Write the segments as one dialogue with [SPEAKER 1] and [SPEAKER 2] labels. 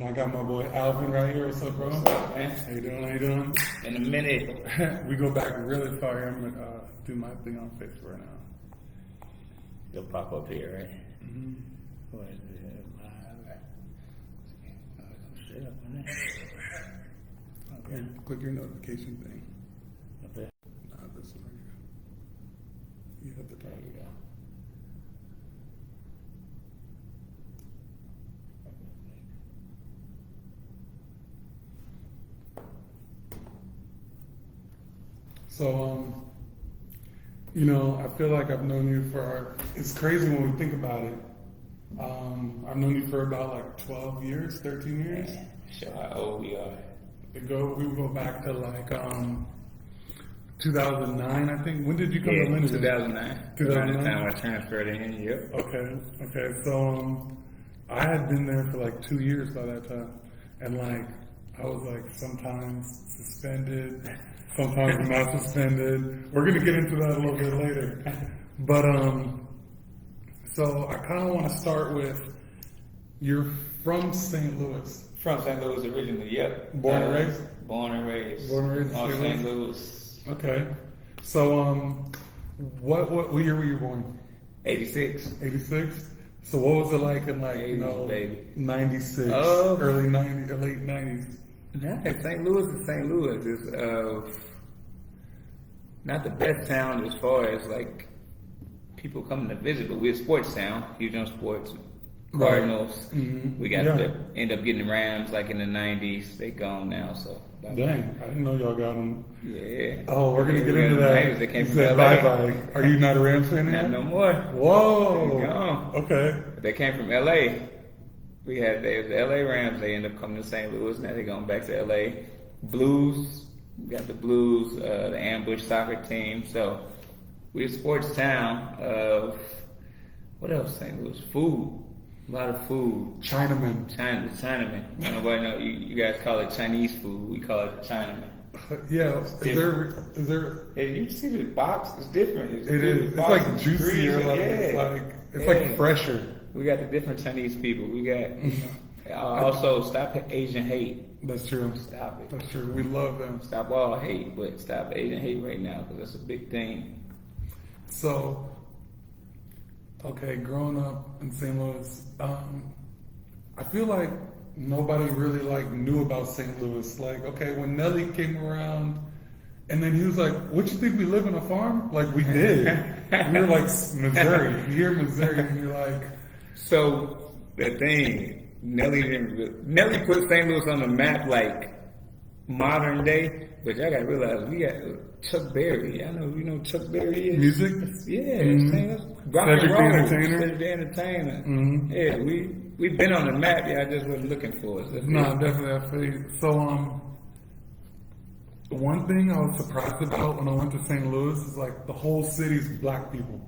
[SPEAKER 1] I got my boy Alvin right here. What's up, bro?
[SPEAKER 2] What's up, man?
[SPEAKER 1] How you doing? How you doing?
[SPEAKER 2] In a minute.
[SPEAKER 1] We go back really far here. I'm gonna do my thing on Facebook right now.
[SPEAKER 2] You'll pop up here, right?
[SPEAKER 1] Mm-hmm.
[SPEAKER 2] What is it? Live. Oh, it's straight up on there.
[SPEAKER 1] Okay. Click your notification thing.
[SPEAKER 2] Okay.
[SPEAKER 1] Nah, this one right here. You hit the top.
[SPEAKER 2] There you go.
[SPEAKER 1] So, you know, I feel like I've known you it's crazy when we think about it. I've known you for about like 12 years, 13 years.
[SPEAKER 2] Man, show how old we are.
[SPEAKER 1] We go back to like 2009, I think. When did you come to Linden?
[SPEAKER 2] 2009.
[SPEAKER 1] 2009?
[SPEAKER 2] Around the time I transferred in, yep.
[SPEAKER 1] Okay. So, I had been there for like 2 years by that time. And like, I was like sometimes suspended, sometimes not suspended. We're gonna get into that a little bit later. But so I kind of want to start with, you're from St. Louis.
[SPEAKER 2] From St. Louis originally, yep.
[SPEAKER 1] Born and raised?
[SPEAKER 2] Born and raised.
[SPEAKER 1] Born and raised in
[SPEAKER 2] on
[SPEAKER 1] St.
[SPEAKER 2] St. Louis.
[SPEAKER 1] Okay. So what year were you born?
[SPEAKER 2] 86.
[SPEAKER 1] 86. So what was it like in like
[SPEAKER 2] 80s, baby.
[SPEAKER 1] 96,
[SPEAKER 2] Oh.
[SPEAKER 1] early 90s, or late 90s?
[SPEAKER 2] Yeah, St. Louis is St. Louis. It's not the best town as far as like people coming to visit, but we're a sports town, huge on sports. Cardinals.
[SPEAKER 1] Mm-hmm.
[SPEAKER 2] We got to end up getting the Rams like in the 90s. They gone now, so.
[SPEAKER 1] Dang, I didn't know y'all got them.
[SPEAKER 2] Yeah.
[SPEAKER 1] Oh, we're gonna
[SPEAKER 2] Yeah,
[SPEAKER 1] get
[SPEAKER 2] we got
[SPEAKER 1] into
[SPEAKER 2] the
[SPEAKER 1] that.
[SPEAKER 2] Rams that came
[SPEAKER 1] You
[SPEAKER 2] from
[SPEAKER 1] said
[SPEAKER 2] LA.
[SPEAKER 1] bye-bye. Are you not a Rams fan
[SPEAKER 2] Not
[SPEAKER 1] anymore?
[SPEAKER 2] no more.
[SPEAKER 1] Whoa.
[SPEAKER 2] They gone.
[SPEAKER 1] Okay.
[SPEAKER 2] They came from LA. They was the LA Rams. They ended up coming to St. Louis. Now they're going back to LA. Blues. We got the Blues, the Ambush soccer team. So we're a sports town of, what else St. Louis? Food. A lot of food.
[SPEAKER 1] Chinaman.
[SPEAKER 2] Chinaman. I don't know. You guys call it Chinese food. We call it Chinaman.
[SPEAKER 1] Yeah. Is there?
[SPEAKER 2] Hey, you see the box? It's different.
[SPEAKER 1] It is. It's like juicier.
[SPEAKER 2] Yeah.
[SPEAKER 1] It's like fresher.
[SPEAKER 2] We got the different Chinese people. We got also stop Asian hate.
[SPEAKER 1] That's true.
[SPEAKER 2] Stop it.
[SPEAKER 1] That's true. We love them.
[SPEAKER 2] Stop all hate, but stop Asian hate right now because that's a big thing.
[SPEAKER 1] So, okay, growing up in St. Louis, I feel like nobody really like knew about St. Louis. Like, okay, when Nelly came around, and then he was like, "What you think we live in a farm?" Like we did. We were like Missouri. You hear Missouri, and you're like.
[SPEAKER 2] So the thing, Nelly put St. Louis on the map like modern day, but y'all gotta realize we got Chuck Berry. I know you know who Chuck Berry is.
[SPEAKER 1] Music?
[SPEAKER 2] Yeah,
[SPEAKER 1] Mm-hmm.
[SPEAKER 2] rock and
[SPEAKER 1] Cedric the
[SPEAKER 2] roll.
[SPEAKER 1] Entertainer?
[SPEAKER 2] Cedric the Entertainer.
[SPEAKER 1] Mm-hmm.
[SPEAKER 2] Yeah, we've been on the map. Yeah, I just wasn't looking for us.
[SPEAKER 1] No, definitely. I feel you. So, one thing I was surprised about when I went to St. Louis is like the whole city's black people.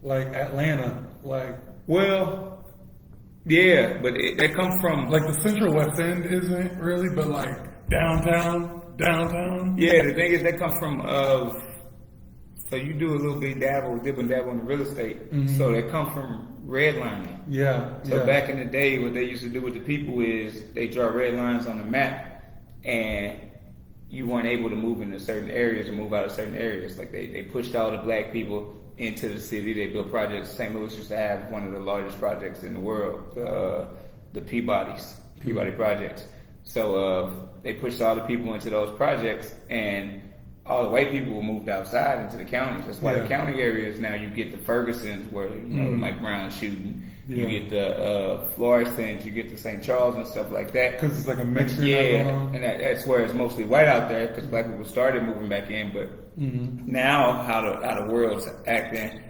[SPEAKER 1] Like Atlanta, like.
[SPEAKER 2] Well, yeah, but they come from
[SPEAKER 1] Like the Central West End isn't really, but like downtown.
[SPEAKER 2] Yeah, the thing is they come from so you do a little bit dip and dabble in real estate.
[SPEAKER 1] Mm-hmm.
[SPEAKER 2] So they come from redlining.
[SPEAKER 1] Yeah.
[SPEAKER 2] So back in the day, what they used to do with the people is they draw red lines on the map, and you weren't able to move into certain areas or move out of certain areas. Like they pushed all the black people into the city. They built projects. St. Louis used to have one of the largest projects in the world, the Peabody projects. So they pushed all the people into those projects, and all the white people were moved outside into the counties. That's why the county areas now you get the Fergusons, where you know Mike Brown shooting. You get the Florissants, you get the St. Charles and stuff like that.
[SPEAKER 1] Because it's like a mixture.
[SPEAKER 2] Yeah, and that's where it's mostly white out there because black people started moving back in. But now, how the world's acting,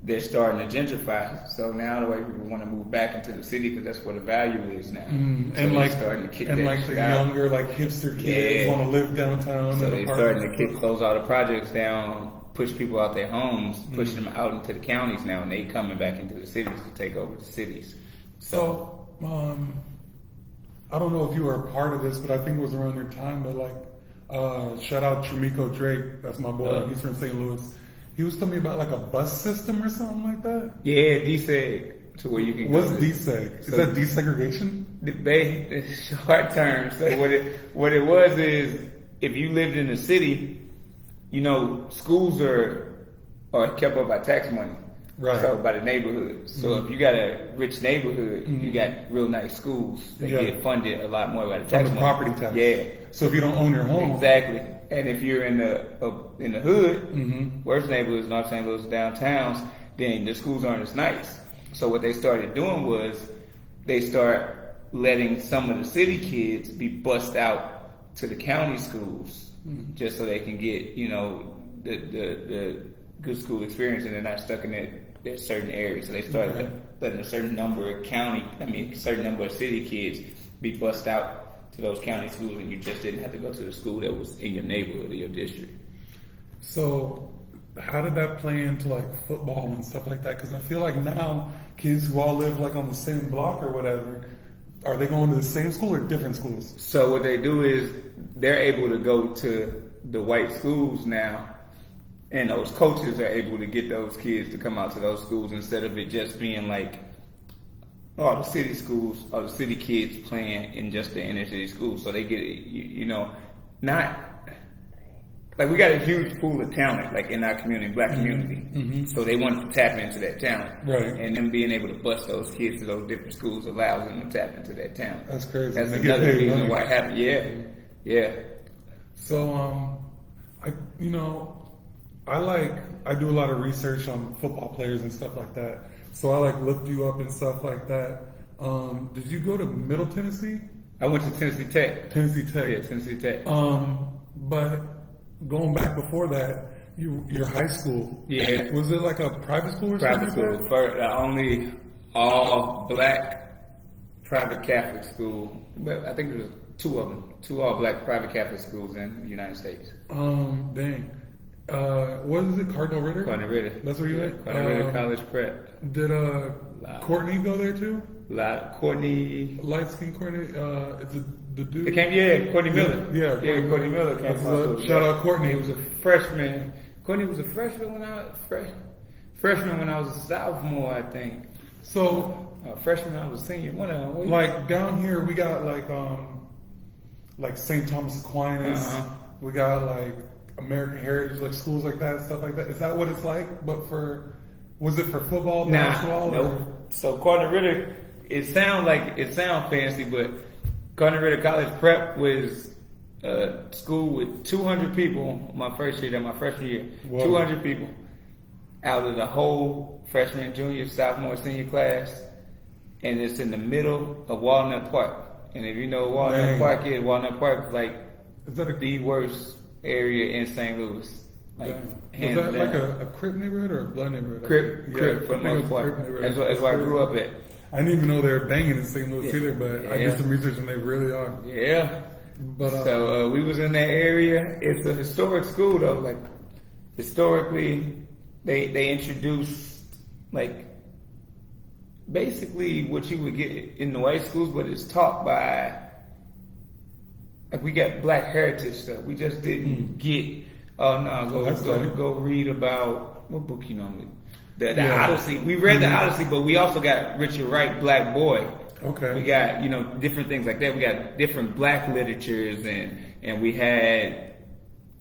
[SPEAKER 2] they're starting to gentrify. So now the white people want to move back into the city because that's where the value is now. So
[SPEAKER 1] And like,
[SPEAKER 2] starting to kick
[SPEAKER 1] and
[SPEAKER 2] that
[SPEAKER 1] like
[SPEAKER 2] shit
[SPEAKER 1] the
[SPEAKER 2] out.
[SPEAKER 1] younger, like hipster kids want to live downtown.
[SPEAKER 2] So
[SPEAKER 1] in
[SPEAKER 2] they're
[SPEAKER 1] apartments.
[SPEAKER 2] starting to close all the projects down, push people out their homes, push them out into the counties now, and they coming back into the cities to take over the cities.
[SPEAKER 1] So, I don't know if you were a part of this, but I think it was around your time, but like, shout out Tramico Drake, that's my boy, he's from St. Louis. He was telling me about like a bus system or something like that.
[SPEAKER 2] Yeah, he said to where you can
[SPEAKER 1] What's
[SPEAKER 2] go.
[SPEAKER 1] deseg? Is
[SPEAKER 2] So-
[SPEAKER 1] that desegregation?
[SPEAKER 2] Short term. So what it was is, if you lived in the city, you know, schools are kept up by tax money.
[SPEAKER 1] Right.
[SPEAKER 2] So by the neighborhood. So if you got a rich neighborhood, you got real nice schools that
[SPEAKER 1] Yeah.
[SPEAKER 2] get funded a lot more by the
[SPEAKER 1] From
[SPEAKER 2] tax
[SPEAKER 1] the
[SPEAKER 2] money.
[SPEAKER 1] property tax.
[SPEAKER 2] Yeah.
[SPEAKER 1] So if you don't own your home,
[SPEAKER 2] Exactly. And if you're in the hood, worse neighborhoods, North St. Louis downtowns, then the schools aren't as nice. So what they started doing was they start letting some of the city kids be bussed out to the county schools, just so they can get, you know, the good school experience, and they're not stuck in that certain area. So they started letting a certain number of certain number of city kids be bussed out to those county schools, and you just didn't have to go to the school that was in your neighborhood or your district.
[SPEAKER 1] so how did that play into like football and stuff like that? Because I feel like now kids who all live like on the same block or whatever, are they going to the same school or different schools?
[SPEAKER 2] So what they do is they're able to go to the white schools now, and those coaches are able to get those kids to come out to those schools instead of it just being like all the city schools, all the city kids playing in just the inner city schools. So they get it, you know, not like we got a huge pool of talent like in our community, black community. So they want to tap into that talent,
[SPEAKER 1] Right.
[SPEAKER 2] And them being able to bust those kids to those different schools allows them to tap into that talent.
[SPEAKER 1] That's crazy.
[SPEAKER 2] That's
[SPEAKER 1] They get
[SPEAKER 2] another
[SPEAKER 1] paid
[SPEAKER 2] reason
[SPEAKER 1] money.
[SPEAKER 2] why it happened. Yeah.
[SPEAKER 1] So, I do a lot of research on football players and stuff like that. So I like looked you up and stuff like that. Did you go to Middle Tennessee?
[SPEAKER 2] I went to Tennessee Tech.
[SPEAKER 1] Tennessee Tech.
[SPEAKER 2] Yeah, Tennessee Tech.
[SPEAKER 1] But going back before that, your high school.
[SPEAKER 2] Yeah.
[SPEAKER 1] Was it like a private school or
[SPEAKER 2] Private
[SPEAKER 1] something?
[SPEAKER 2] school. For the only all black private Catholic school. But I think there was two of them. Two all black private Catholic schools in the United States.
[SPEAKER 1] Dang. What is it? Cardinal Ritter?
[SPEAKER 2] Cardinal Ritter.
[SPEAKER 1] That's where you went?
[SPEAKER 2] Cardinal Ritter College Prep.
[SPEAKER 1] Did Courtney go there too?
[SPEAKER 2] Courtney.
[SPEAKER 1] Light skin Courtney? Is it the dude?
[SPEAKER 2] It came, Courtney Miller.
[SPEAKER 1] Yeah,
[SPEAKER 2] Courtney Miller came
[SPEAKER 1] That's
[SPEAKER 2] from my
[SPEAKER 1] a-
[SPEAKER 2] school.
[SPEAKER 1] shout out Courtney.
[SPEAKER 2] He was a freshman. Courtney was a freshman when I was a sophomore, I think.
[SPEAKER 1] So,
[SPEAKER 2] Freshman, I was a senior. One of them.
[SPEAKER 1] like down here, we got like St. Thomas Aquinas. We got like American Heritage, like schools like that, stuff like that. Is that what it's like? But was it for football, basketball?
[SPEAKER 2] Nope.
[SPEAKER 1] or-
[SPEAKER 2] So Cardinal Ritter, it sounds fancy, but Cardinal Ritter College Prep was a school with 200 people my freshman year.
[SPEAKER 1] Whoa.
[SPEAKER 2] 200 people out of the whole freshman, junior, sophomore, senior class, and it's in the middle of Walnut Park. And if you know what
[SPEAKER 1] Dang.
[SPEAKER 2] Walnut Park is like
[SPEAKER 1] Is that
[SPEAKER 2] the worst area in St. Louis. Like,
[SPEAKER 1] Was
[SPEAKER 2] hands
[SPEAKER 1] that like
[SPEAKER 2] down.
[SPEAKER 1] a Crip neighborhood or a Blood neighborhood?
[SPEAKER 2] Crip
[SPEAKER 1] Yeah,
[SPEAKER 2] for
[SPEAKER 1] I
[SPEAKER 2] the
[SPEAKER 1] think it
[SPEAKER 2] most
[SPEAKER 1] was
[SPEAKER 2] part.
[SPEAKER 1] Crip neighborhood.
[SPEAKER 2] That's where I grew up at.
[SPEAKER 1] I didn't even know they were banging in St. Louis
[SPEAKER 2] Yeah.
[SPEAKER 1] either, but I
[SPEAKER 2] Yeah.
[SPEAKER 1] did some research and they really are.
[SPEAKER 2] Yeah.
[SPEAKER 1] But
[SPEAKER 2] So we was in that area. It's a historic school though. Like historically, they introduced like basically what you would get in the white schools, but it's taught by like we got black heritage stuff. We just didn't get. Oh no,
[SPEAKER 1] that's funny.
[SPEAKER 2] go read about what book you normally. The
[SPEAKER 1] Yeah.
[SPEAKER 2] Odyssey. We read the Odyssey, but we also got Richard Wright, Black Boy.
[SPEAKER 1] Okay.
[SPEAKER 2] We got, different things like that. We got different black literatures and we had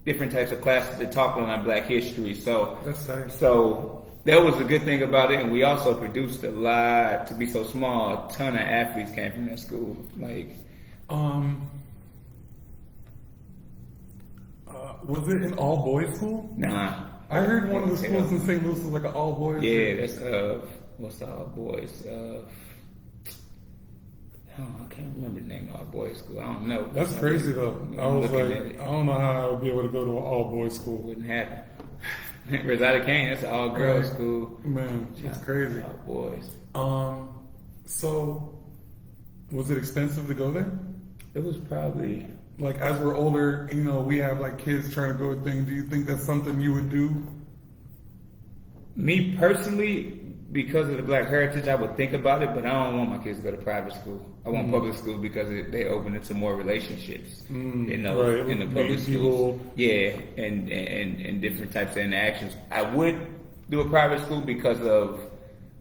[SPEAKER 2] different types of classes that talked on our black history. So
[SPEAKER 1] That's nice.
[SPEAKER 2] So that was a good thing about it. And we also produced a lot, to be so small, a ton of athletes came from that school. Like,
[SPEAKER 1] was it an all boys school?
[SPEAKER 2] nah.
[SPEAKER 1] I heard one of the schools in St. Louis was like an all boys.
[SPEAKER 2] Yeah, that's, what's the all boys? I can't remember the name of our boys' school. I don't know.
[SPEAKER 1] That's crazy though. I
[SPEAKER 2] I'm
[SPEAKER 1] was
[SPEAKER 2] looking
[SPEAKER 1] like,
[SPEAKER 2] at it.
[SPEAKER 1] I don't know how I would be able to go to an all boys school.
[SPEAKER 2] Wouldn't happen. Rosada Kane, that's an all girls
[SPEAKER 1] Right.
[SPEAKER 2] school.
[SPEAKER 1] Man, it's crazy.
[SPEAKER 2] All boys.
[SPEAKER 1] So was it expensive to go there?
[SPEAKER 2] It was probably
[SPEAKER 1] Like as we're older, we have like kids trying to go to things. Do you think that's something you would do?
[SPEAKER 2] me personally, because of the black heritage, I would think about it, but I don't want my kids to go to private school. I want public school because they open it to more relationships in the public
[SPEAKER 1] Meet
[SPEAKER 2] schools.
[SPEAKER 1] people.
[SPEAKER 2] Yeah, and different types of interactions. I would do a private school because of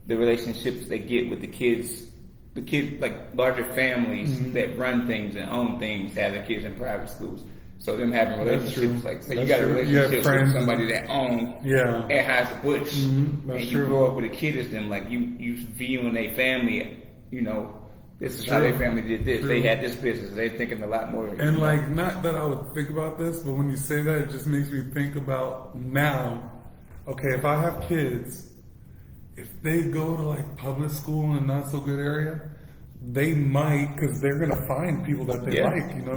[SPEAKER 2] the relationships they get with the kids like larger families that run things and own things have their kids in private schools. So them having relationships, like say you got a relationship with somebody that owns at Anheuser-Busch, and you grow up with a kid as them, like you viewing their family, you know, this is how their family did this. They had this business. They're thinking a lot more.
[SPEAKER 1] And like, not that I would think about this, but when you say that, it just makes me think about now. Okay, if I have kids, if they go to like public school in a not so good area, they might, because they're gonna find people that they like, you know.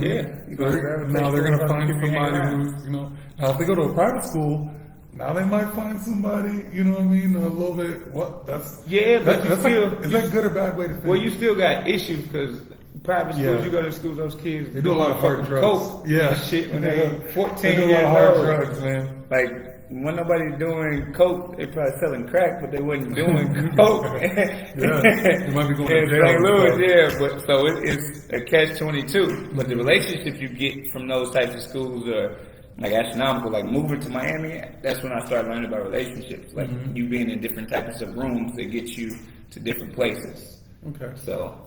[SPEAKER 1] Now they're gonna find somebody who's, you know. Now if they go to a private school, now they might find somebody, you know what I mean, a little bit. What? That's
[SPEAKER 2] but you still,
[SPEAKER 1] like, is that good or bad way to think?
[SPEAKER 2] Well, you still got issues because private schools, you go to schools, those kids
[SPEAKER 1] they do a lot of hard drugs.
[SPEAKER 2] Coke, shit when they 14
[SPEAKER 1] they do a
[SPEAKER 2] years
[SPEAKER 1] lot of hard
[SPEAKER 2] old.
[SPEAKER 1] drugs, man.
[SPEAKER 2] Like when nobody's doing coke, they probably selling crack, but they wasn't doing coke.
[SPEAKER 1] They might be going to
[SPEAKER 2] St. Louis, but so it's a catch-22. But the relationships you get from those types of schools are like astronomical. Like moving to Miami, that's when I started learning about relationships. Like you being in different types of rooms that get you to different places.
[SPEAKER 1] Okay.
[SPEAKER 2] So.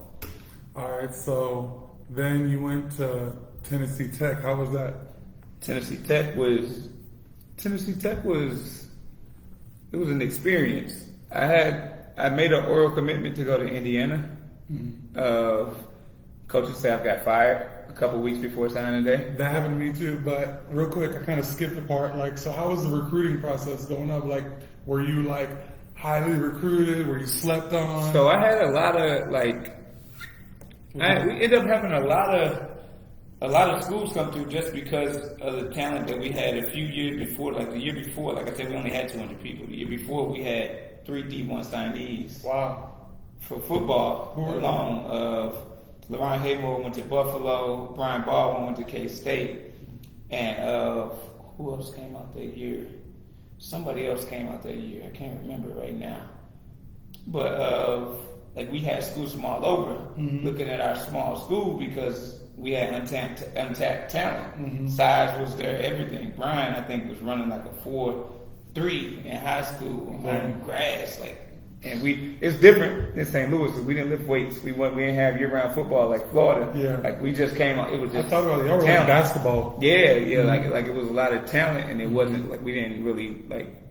[SPEAKER 1] All right. So then you went to Tennessee Tech. How was that?
[SPEAKER 2] Tennessee Tech was it was an experience. I made an oral commitment to go to Indiana. Coaching staff got fired a couple weeks before signing day.
[SPEAKER 1] That happened to me too, but real quick, I kind of skipped a part. Like, so how was the recruiting process going up? Like, were you like highly recruited? Were you slept on?
[SPEAKER 2] So I had a lot of like, we ended up having a lot of schools come through just because of the talent that we had a few years before. Like the year before, like I said, we only had 200 people. The year before, we had 3 D1 signees.
[SPEAKER 1] Wow.
[SPEAKER 2] For football, along of LaRon Haymore went to Buffalo, Brian Baldwin went to K-State, and who else came out that year? Somebody else came out that year. I can't remember right now. But like we had schools from all over looking at our small school because we had untapped talent. Size was there, everything. Brian, I think, was running like a 4.3 in high school on grass, like. And it's different in St. Louis. We didn't lift weights. We didn't have year-round football like Florida.
[SPEAKER 1] Yeah.
[SPEAKER 2] Like we just came out. It was just.
[SPEAKER 1] I thought about y'all were like basketball.
[SPEAKER 2] Yeah. Like it was a lot of talent, and it wasn't like we didn't really like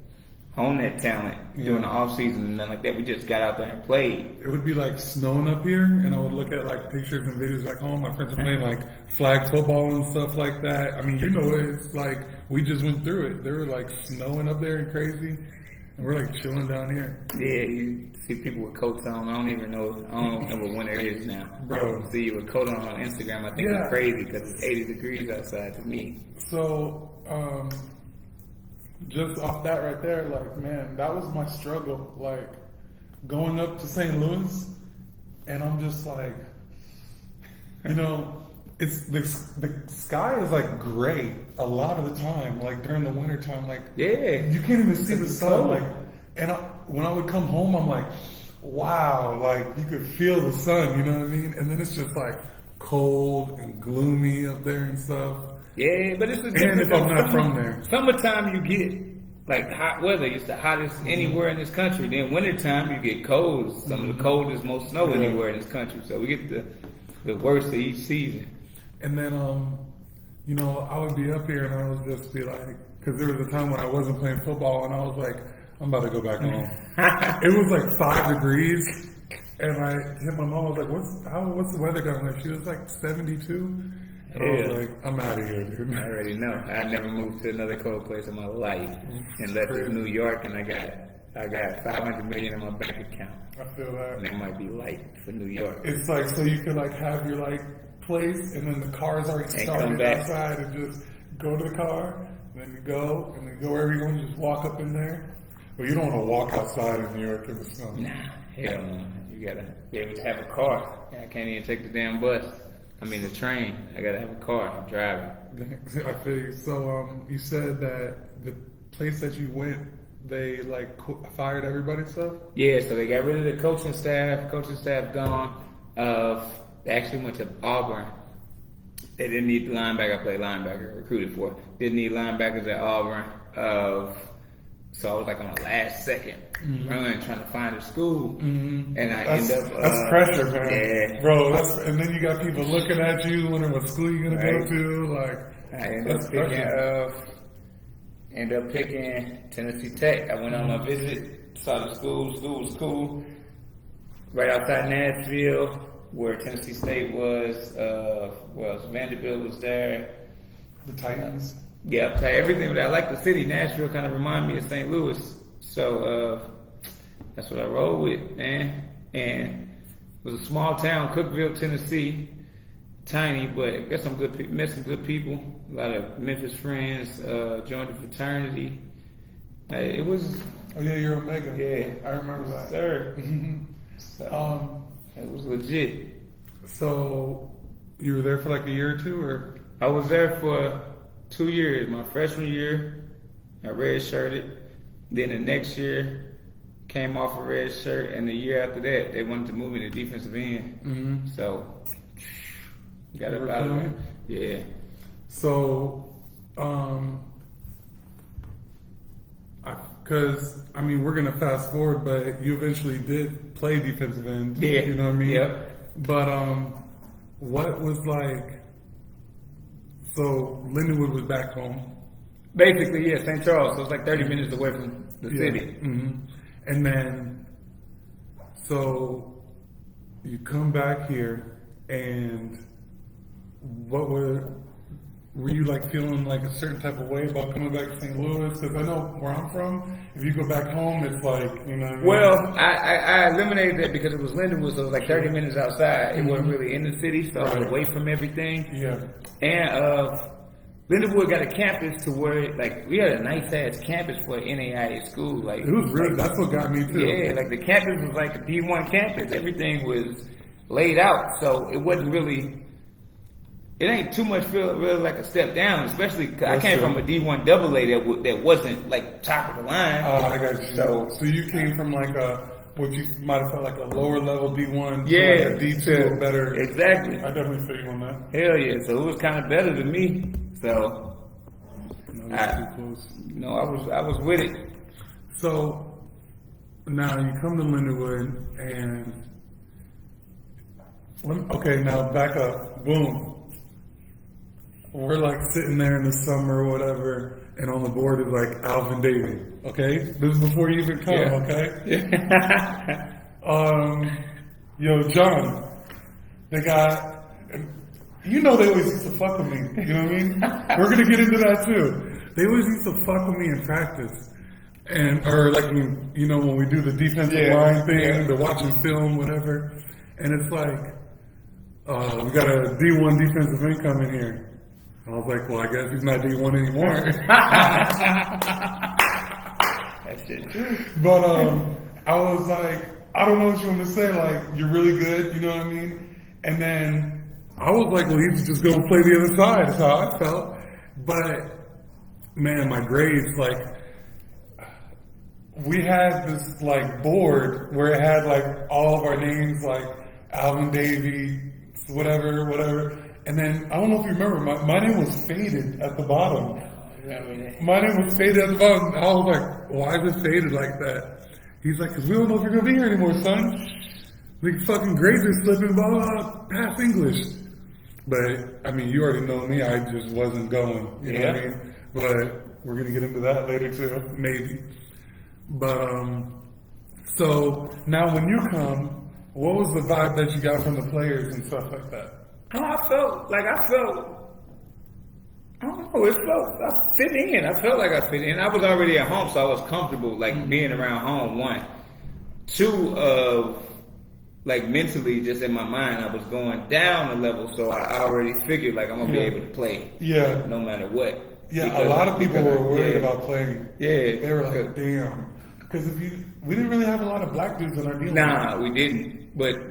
[SPEAKER 2] hone that talent during the off season and nothing like that. We just got out there and played.
[SPEAKER 1] It would be like snowing up here, and I would look at like pictures and videos back home. My friends are playing like flag football and stuff like that. I mean, you know, it's like we just went through it. They were like snowing up there and crazy. And we're like chilling down here.
[SPEAKER 2] Yeah, you see people with coats on. I don't even know. I don't know what winter is now.
[SPEAKER 1] Bro.
[SPEAKER 2] See you with a coat on Instagram. I think it's crazy because it's 80 degrees outside to me.
[SPEAKER 1] So, just off that right there, like, man, that was my struggle. Like, going up to St. Louis, and I'm just like, you know, it's the sky is like gray a lot of the time, like during the winter time, like you can't even see the sun. Like, and when I would come home, I'm like, wow, like you could feel the sun, you know what I mean? And then it's just like cold and gloomy up there and stuff.
[SPEAKER 2] Yeah, but it's
[SPEAKER 1] and if I'm not from there,
[SPEAKER 2] summertime you get like hot weather. It's the hottest anywhere in this country. Then wintertime you get cold. Some of the coldest, most snow anywhere in this country. So we get the worst of each season.
[SPEAKER 1] And then, you know, I would be up here and I would just be like, because there was a time when I wasn't playing football and I was like, I'm about to go back home. It was like 5 degrees, and I hit my mom. I was like, what's the weather going like? She was like 72, and I was like, I'm out of here, dude.
[SPEAKER 2] I already know. I never moved to another cold place in my life, unless it's New York, and I got $500 million in my bank account.
[SPEAKER 1] I feel that.
[SPEAKER 2] And it might be light for New York.
[SPEAKER 1] It's like, so you could like have your like place, and then the car's already started outside, and just go to the car, and then you go, and then go wherever you want, you just walk up in there. Well, you don't want to walk outside in New York in the snow.
[SPEAKER 2] Nah, hell no. You gotta be able to have a car. I can't even take the damn bus. I mean the train. I gotta have a car. I'm driving.
[SPEAKER 1] I feel you. So, you said that the place that you went, they like fired everybody and stuff?
[SPEAKER 2] Yeah, so they got rid of the coaching staff. Coaching staff gone. They actually went to Auburn. They didn't need linebacker. I played linebacker, recruited for. Didn't need linebackers at Auburn. So I was like on the last second. run trying to find a school, and I
[SPEAKER 1] That's,
[SPEAKER 2] end up
[SPEAKER 1] that's pressure, man.
[SPEAKER 2] Yeah,
[SPEAKER 1] Bro, and then you got people looking at you, wondering what school you're gonna go to. Like,
[SPEAKER 2] I end up picking Tennessee Tech. I went on my visit, saw the school. School was cool. Right outside Nashville, where Tennessee State was. Vanderbilt was there.
[SPEAKER 1] The Titans.
[SPEAKER 2] Yeah, everything. But I like the city. Nashville kind of reminded me of St. Louis. So that's what I rolled with, man. And it was a small town, Cookeville, Tennessee. Tiny, but got some good, met some good people. A lot of Memphis friends. Joined the fraternity. It was.
[SPEAKER 1] Oh yeah, you're Omega.
[SPEAKER 2] Yeah,
[SPEAKER 1] I remember that.
[SPEAKER 2] Sir. So, it was legit.
[SPEAKER 1] So you were there for like a year or two, or?
[SPEAKER 2] I was there for 2 years. My freshman year, I red-shirted. Then the next year, came off a red shirt, and the year after that, they wanted to move me to defensive end. So, got up out of there. Yeah.
[SPEAKER 1] So, because I mean, we're gonna fast forward, but you eventually did play defensive end.
[SPEAKER 2] Yeah.
[SPEAKER 1] You know what I mean?
[SPEAKER 2] Yep.
[SPEAKER 1] But what was like? So Lindenwood was back home.
[SPEAKER 2] Basically, yeah, St. Charles. So it's like 30 minutes away from the city.
[SPEAKER 1] And then, so you come back here, and what were you like feeling like a certain type of way about coming back to St. Louis? Because I know where I'm from, if you go back home, it's like, you know.
[SPEAKER 2] Well, I eliminated that because it was Lindenwood, so it was like 30 minutes outside. It wasn't really in the city, so I was away from everything.
[SPEAKER 1] Yeah.
[SPEAKER 2] And Lindenwood got a campus to where, like, we had a nice ass campus for an NAIA school. Like,
[SPEAKER 1] It was really, that's what got me too.
[SPEAKER 2] yeah, like the campus was like a D1 campus. Everything was laid out, so it wasn't really. It ain't too much feel really like a step down, especially 'cause I came from a D1 AA that wasn't like top of the line.
[SPEAKER 1] I got you. So you came from like what you might have felt like a lower level D1 to
[SPEAKER 2] Yeah,
[SPEAKER 1] like a D2 or better.
[SPEAKER 2] Exactly.
[SPEAKER 1] I definitely feel you on that.
[SPEAKER 2] Hell yeah! So it was kind of better than me. So
[SPEAKER 1] No, that's too close.
[SPEAKER 2] I was with it.
[SPEAKER 1] So now you come to Lindenwood and okay, now back up. Boom. We're like sitting there in the summer or whatever, and on the board is like Alvin, Davie. Okay, this is before you even come. Okay. Yo, John, they got. You know they always used to fuck with me. You know what I mean? We're gonna get into that too. They always used to fuck with me in practice, or like when we do the defensive line thing, the watching film, whatever. And it's like, we got a D1 defensive end coming here. I was like, well, I guess he's not D1 anymore.
[SPEAKER 2] That's it.
[SPEAKER 1] But I was like, I don't know what you want to say. Like, you're really good. You know what I mean? And then I was like, well, he's just going to play the other side. That's how I felt. But, man, my grades, like, we had this, like, board where it had, like, all of our names, like, Alvin, Davie, whatever. And then, I don't know if you remember, my name was faded at the bottom. My name was faded at the bottom. I was like, why is it faded like that? He's like, because we don't know if you're going to be here anymore, son. The fucking grades are slipping, blah, blah, blah, pass English. But, I mean, you already know me, I just wasn't going, you know what I mean? But we're going to get into that later too, maybe. But, so, now when you come, what was the vibe that you got from the players and stuff like that?
[SPEAKER 2] I felt, I don't know, I fit in. I felt like I fit in. I was already at home, so I was comfortable, like, being around home, one. Two, like, mentally, just in my mind, I was going down a level, so I already figured, like, I'm going to be able to play.
[SPEAKER 1] Yeah.
[SPEAKER 2] No matter what.
[SPEAKER 1] Yeah, a lot of people were worried about playing.
[SPEAKER 2] Yeah.
[SPEAKER 1] They were like, damn. Because we didn't really have a lot of black dudes in our deal.
[SPEAKER 2] Nah, we didn't. But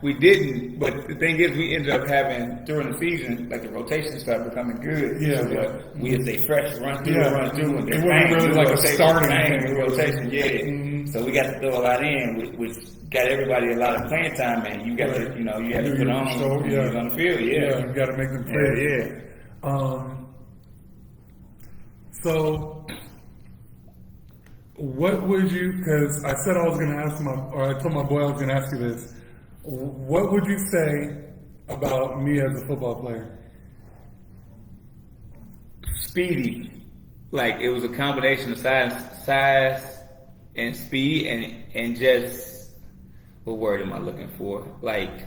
[SPEAKER 2] the thing is, we ended up having, during the season, like the rotation started becoming good.
[SPEAKER 1] Yeah.
[SPEAKER 2] So we had stay fresh, run through. And
[SPEAKER 1] it wasn't really like a starting thing.
[SPEAKER 2] Rotation, yeah. Mm-hmm. So we got to throw a lot in, which got everybody a lot of playing time, and you got to, you had to put on when you was on the field,
[SPEAKER 1] you got to make them play.
[SPEAKER 2] Yeah.
[SPEAKER 1] So what would you? Because I said I was going to ask or I told my boy I was going to ask you this. What would you say about me as a football player?
[SPEAKER 2] Speedy. Like, it was a combination of size and speed and just, what word am I looking for? Like,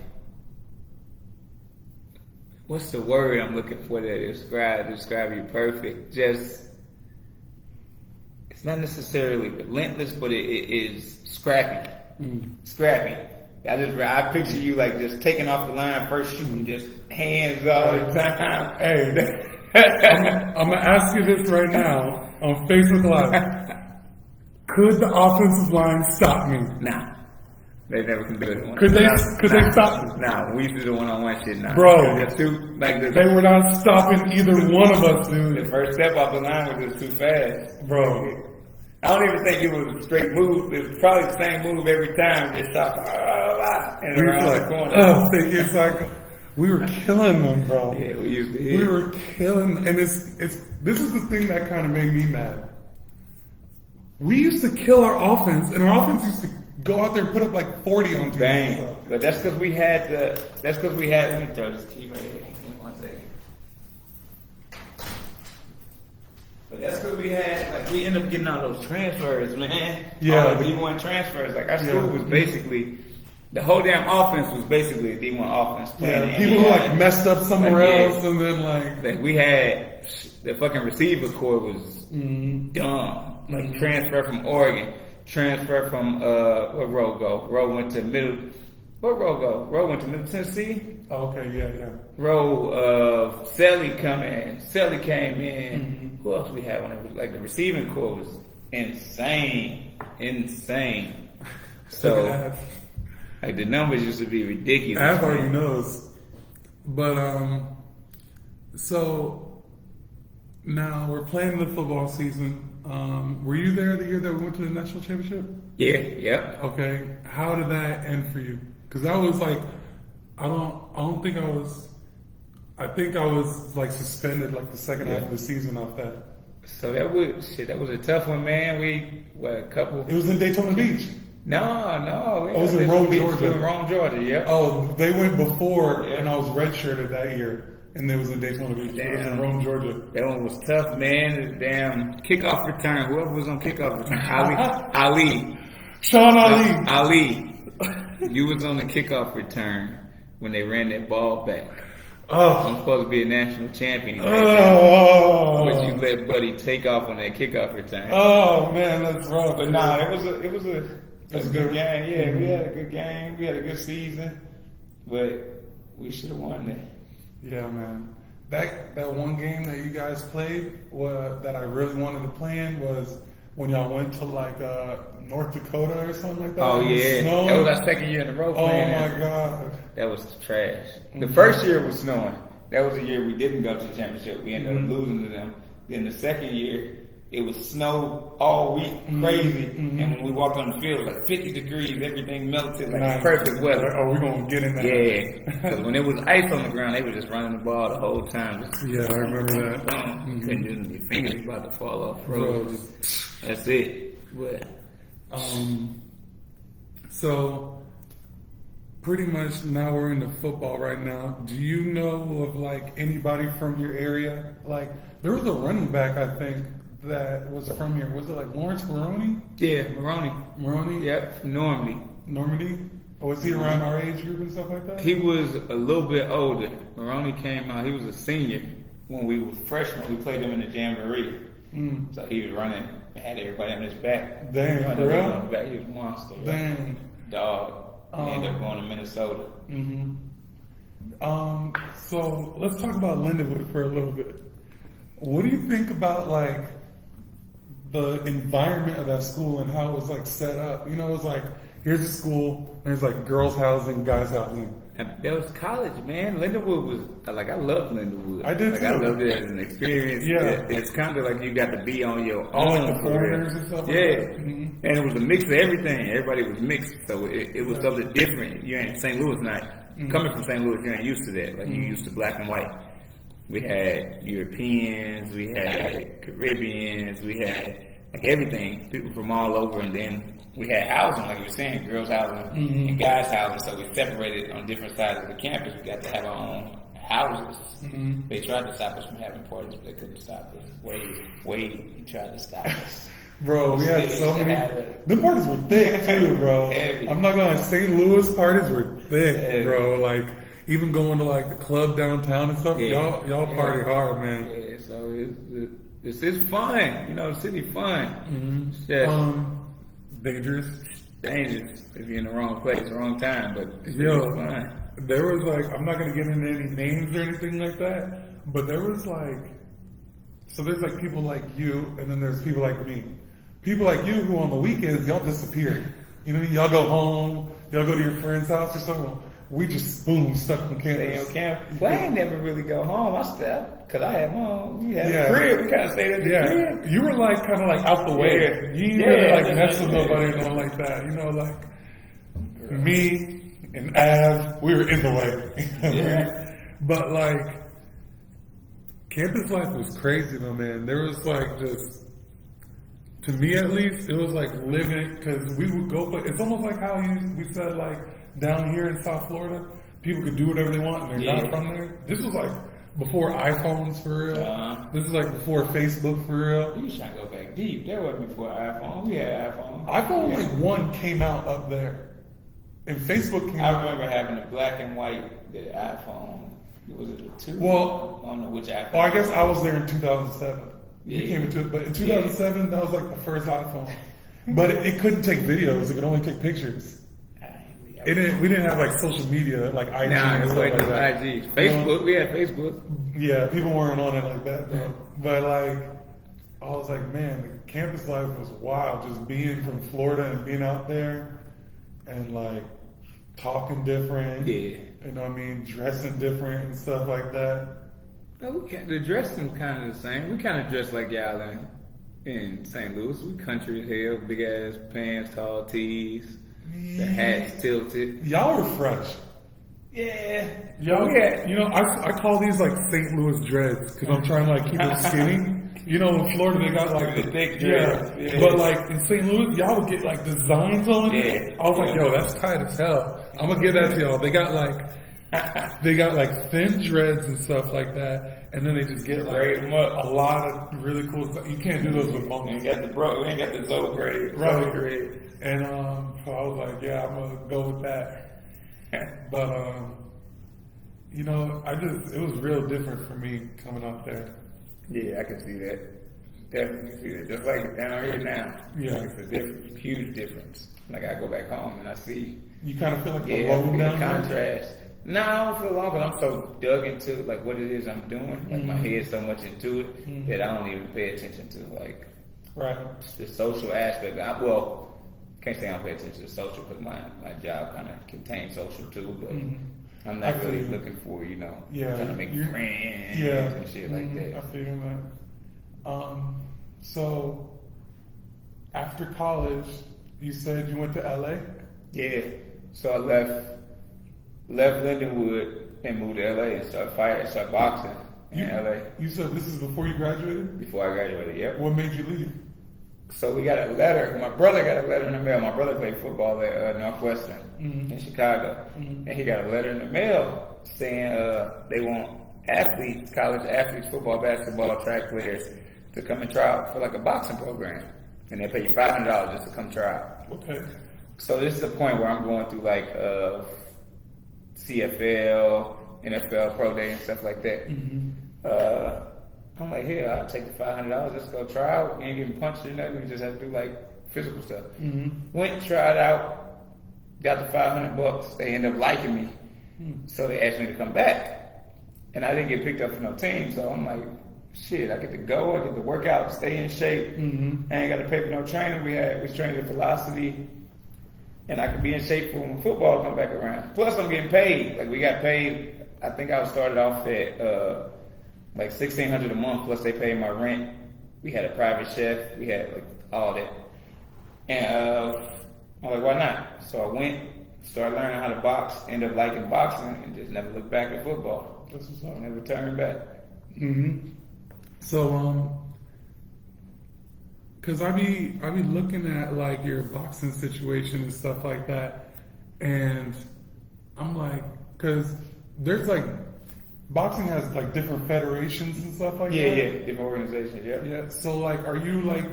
[SPEAKER 2] what's the word I'm looking for that describe you perfect? Just, it's not necessarily relentless, but it is scrappy. Scrappy. I picture you like just taking off the line first, shooting just hands all the time.
[SPEAKER 1] Hey, I'm gonna ask you this right now on Facebook Live. Could the offensive line stop me?
[SPEAKER 2] Nah. They never can do it.
[SPEAKER 1] Could they stop me?
[SPEAKER 2] Nah, we used to do one-on-one shit now.
[SPEAKER 1] Bro,
[SPEAKER 2] They
[SPEAKER 1] were not stopping either one of us, dude.
[SPEAKER 2] The first step off the line was just too fast.
[SPEAKER 1] Bro.
[SPEAKER 2] I don't even think it was a straight move. It was probably the same move every time. Just stop and around the corner.
[SPEAKER 1] It's like we were killing them, bro.
[SPEAKER 2] Yeah, we used to hit.
[SPEAKER 1] We were killing, and this is the thing that kind of made me mad. We used to kill our offense, and our offense used to go out there and put up like 40 on teams.
[SPEAKER 2] Dang. But that's because we had let me throw this key right here. Give me one second. But that's because we ended up getting all those transfers, man.
[SPEAKER 1] Yeah.
[SPEAKER 2] All the D1 transfers. Like, our school was basically, the whole damn offense was basically a D1 offense.
[SPEAKER 1] Yeah, people who like messed up somewhere else, and then
[SPEAKER 2] like we had, the fucking receiver core was dumb. Like, transfer from Oregon, transfer from, where Roe go? Roe went to Middle Tennessee.
[SPEAKER 1] Oh, okay, yeah.
[SPEAKER 2] Selly came in. Who else we had on it? Like, the receiving core was insane. So, like, the numbers used to be ridiculous.
[SPEAKER 1] Av already knows. But, so, now we're playing the football season. Were you there the year that we went to the national championship?
[SPEAKER 2] Yeah.
[SPEAKER 1] Okay. How did that end for you? Because I was like, I think I was like suspended like the second half of the season off that.
[SPEAKER 2] So that was a tough one, man.
[SPEAKER 1] It was in Daytona Beach.
[SPEAKER 2] No.
[SPEAKER 1] It was in Rome, Georgia.
[SPEAKER 2] It was in Rome, Georgia, yeah.
[SPEAKER 1] Oh, they went before, and I was redshirted that year. And it was in Daytona Beach. It was in Rome, Georgia.
[SPEAKER 2] That one was tough, man. The damn kickoff return. Whoever was on kickoff return. Ali.
[SPEAKER 1] Sean Ali.
[SPEAKER 2] Ali. You was on the kickoff return when they ran that ball back. I'm supposed to be a national champion. But you let Buddy take off on that kickoff return.
[SPEAKER 1] Oh man, that's rough.
[SPEAKER 2] But nah, it was a good game. Yeah, we had a good game. We had a good season. But we should have won that.
[SPEAKER 1] Yeah, man. That one game that you guys played that I really wanted to play in was when y'all went to like North Dakota or something like that.
[SPEAKER 2] Oh yeah, that was our second year in a row playing.
[SPEAKER 1] Oh my god,
[SPEAKER 2] that was trash. The first year was snowing. That was the year we didn't go to the championship. We ended up losing to them. Then the second year, it was snow all week, crazy. And when we walked on the field, it was like 50 degrees, everything melted, like perfect weather.
[SPEAKER 1] Oh, we're gonna get in that.
[SPEAKER 2] Yeah, because when it was ice on the ground, they were just running the ball the whole time.
[SPEAKER 1] Yeah, I remember that.
[SPEAKER 2] Couldn't do your fingers about to fall off. That's it. But
[SPEAKER 1] so pretty much now we're into football right now. Do you know of like anybody from your area? Like there was a running back I think that was from here. Was it like Lawrence Maroney?
[SPEAKER 2] Yeah, Maroney.
[SPEAKER 1] Maroney?
[SPEAKER 2] Yep, Normandy.
[SPEAKER 1] Or was he around our age group and stuff like that?
[SPEAKER 2] He was a little bit older. Maroney came out, he was a senior when we were freshmen. We played him in the Jamboree. So he was running, had everybody on his back.
[SPEAKER 1] Dang,
[SPEAKER 2] on
[SPEAKER 1] for real?
[SPEAKER 2] his back. He was a monster.
[SPEAKER 1] Dang.
[SPEAKER 2] Dog. He ended up going to Minnesota.
[SPEAKER 1] So let's talk about Lindenwood for a little bit. What do you think about like the environment of that school and how it was like set up? You know, it was like here's a school, there's like girls' housing, guys' housing.
[SPEAKER 2] And that was college, man. Lindenwood was like I loved Lindenwood.
[SPEAKER 1] I did too.
[SPEAKER 2] I loved it as an experience.
[SPEAKER 1] Yeah,
[SPEAKER 2] it's kind of like you got to be on your
[SPEAKER 1] all
[SPEAKER 2] own.
[SPEAKER 1] like the foreigners and stuff.
[SPEAKER 2] Yeah,
[SPEAKER 1] like that.
[SPEAKER 2] And it was a mix of everything. Everybody was mixed, so it was something different. You ain't St. Louis not coming from St. Louis. You ain't used to that. Like you used to black and white. We had Europeans, we had Caribbeans, we had like everything, people from all over, and then we had housing, like you were saying, girls housing and guys housing, so we separated on different sides of the campus. We got to have our own houses. They tried to stop us from having parties, but they couldn't stop us. Wade tried to stop us.
[SPEAKER 1] Bro, we had so many. The parties were thick too, bro.
[SPEAKER 2] Heavy.
[SPEAKER 1] I'm not gonna lie, St. Louis parties were thick,
[SPEAKER 2] Heavy.
[SPEAKER 1] bro. Like even going to like the club downtown and stuff. Y'all party hard, man.
[SPEAKER 2] Yeah, so it's fun. You know, the city fun. It's just
[SPEAKER 1] Dangerous.
[SPEAKER 2] dangerous if you're in the wrong place, wrong time, but it's
[SPEAKER 1] Yo,
[SPEAKER 2] fun.
[SPEAKER 1] there was like, I'm not gonna get into any names or anything like that, but there was like, so there's like people like you, and then there's people like me. People like you who on the weekends, y'all disappear. You know, y'all go home, y'all go to your friend's house or something. We just, boom, stuck on campus.
[SPEAKER 2] Stay on campus. Well, I ain't never really go home. I stepped, cause I had mom. We had
[SPEAKER 1] Yeah.
[SPEAKER 2] a crib. We kind of stayed at the crib.
[SPEAKER 1] You were like kind of like out the way.
[SPEAKER 2] Yeah.
[SPEAKER 1] You didn't
[SPEAKER 2] Yeah,
[SPEAKER 1] really like
[SPEAKER 2] yeah,
[SPEAKER 1] mess with
[SPEAKER 2] yeah.
[SPEAKER 1] nobody or nothing like that. You know, like me and Av, we were in the way.
[SPEAKER 2] Yeah.
[SPEAKER 1] But like, campus life was crazy though, man. There was like just, to me at least, it was like living, because we would go, but it's almost like how we said like down here in South Florida, people could do whatever they want and they're not from there. This was like before iPhones for real. This is like before Facebook for real.
[SPEAKER 2] You was trying to go back deep. That wasn't before iPhone. We had iPhone.
[SPEAKER 1] iPhone like 1 came out up there. And Facebook came
[SPEAKER 2] I
[SPEAKER 1] out.
[SPEAKER 2] remember having a black and white the iPhone. Was it a 2?
[SPEAKER 1] Well,
[SPEAKER 2] I don't know which iPhone.
[SPEAKER 1] Oh, I guess I was there in 2007.
[SPEAKER 2] Yeah.
[SPEAKER 1] You came into it, but in 2007, that was like the first iPhone. But it couldn't take videos; it could only take pictures. We didn't have like social media, like IG
[SPEAKER 2] Nah,
[SPEAKER 1] and
[SPEAKER 2] it's
[SPEAKER 1] stuff
[SPEAKER 2] like
[SPEAKER 1] like that.
[SPEAKER 2] IG. Facebook, we had Facebook.
[SPEAKER 1] Yeah, people weren't on it like that though. But like, I was like, man, the campus life was wild. Just being from Florida and being out there, and like talking different.
[SPEAKER 2] Yeah.
[SPEAKER 1] You know what I mean? Dressing different and stuff like that.
[SPEAKER 2] No, the dressing kind of the same. We kind of dress like y'all in St. Louis. We country as hell, big ass pants, tall tees, the hats tilted.
[SPEAKER 1] Y'all were fresh.
[SPEAKER 2] Yeah.
[SPEAKER 1] Y'all, you know, I call these like St. Louis dreads because I'm trying to like keep them skinny. You know, in Florida they got like
[SPEAKER 2] The thick dreads.
[SPEAKER 1] Yeah.
[SPEAKER 2] Yeah.
[SPEAKER 1] But like in St. Louis, y'all would get like designs on it.
[SPEAKER 2] Yeah.
[SPEAKER 1] I was like, yo, that's tight as hell. I'm gonna give that to y'all. They got like thin dreads and stuff like that, and then they just get like a lot of really cool stuff. You can't do those with
[SPEAKER 2] We
[SPEAKER 1] monkeys.
[SPEAKER 2] ain't got the Zoe grade.
[SPEAKER 1] Right.
[SPEAKER 2] Zoe grade.
[SPEAKER 1] And so I was like, yeah, I'm gonna go with that. But you know, it was real different for me coming out there.
[SPEAKER 2] Yeah, I can see that. Definitely see that. Just like down here now.
[SPEAKER 1] Yeah.
[SPEAKER 2] It's a different, huge difference. Like I go back home and I see.
[SPEAKER 1] You kind of feel like
[SPEAKER 2] Yeah,
[SPEAKER 1] alone
[SPEAKER 2] the
[SPEAKER 1] down there.
[SPEAKER 2] contrast. No, I don't feel long, but I'm so dug into like what it is I'm doing. Like my head's so much into it that I don't even pay attention to like
[SPEAKER 1] Right.
[SPEAKER 2] the social aspect. Can't say I don't pay attention to the social because my job kind of contains social too, but I'm not
[SPEAKER 1] I feel
[SPEAKER 2] really
[SPEAKER 1] you.
[SPEAKER 2] looking for, you know,
[SPEAKER 1] Yeah,
[SPEAKER 2] trying to make
[SPEAKER 1] you're-
[SPEAKER 2] friends
[SPEAKER 1] Yeah.
[SPEAKER 2] and shit like
[SPEAKER 1] I
[SPEAKER 2] that.
[SPEAKER 1] feel that. So after college, you said you went to LA?
[SPEAKER 2] Yeah. So I left Lindenwood and moved to LA and started boxing in LA
[SPEAKER 1] You said this is before you graduated?
[SPEAKER 2] before I graduated. Yep.
[SPEAKER 1] What made you leave?
[SPEAKER 2] So we got a letter. My brother got a letter in the mail. My brother played football at Northwestern in Chicago, and he got a letter in the mail saying they want athletes, college athletes, football, basketball, track players to come and try out for like a boxing program, and they pay you $500 just to come try out.
[SPEAKER 1] Okay.
[SPEAKER 2] So this is the point where I'm going through like CFL, NFL, Pro Day, and stuff like that. I'm like, here, I'll take the $500. Let's go try out. We ain't getting punched or nothing. We just have to do like physical stuff. Went, tried out, got the $500. They ended up liking me, so they asked me to come back, and I didn't get picked up for no team. So I'm like, shit, I get to go. I get to work out, stay in shape. I ain't got to pay for no trainer. We was training at Velocity. And I could be in shape for when football come back around. Plus, I'm getting paid. Like we got paid. I think I started off at like $1,600 a month. Plus, they paid my rent. We had a private chef. We had like all that. And I'm like, why not? So I went, started learning how to box. Ended up liking boxing, and just never looked back at football.
[SPEAKER 1] That's what's up.
[SPEAKER 2] Never turned back.
[SPEAKER 1] So, Cause I be looking at like your boxing situation and stuff like that, and I'm like, cause there's like boxing has like different federations and stuff like that.
[SPEAKER 2] Yeah, different organizations. Yeah.
[SPEAKER 1] Yeah. So like, are you like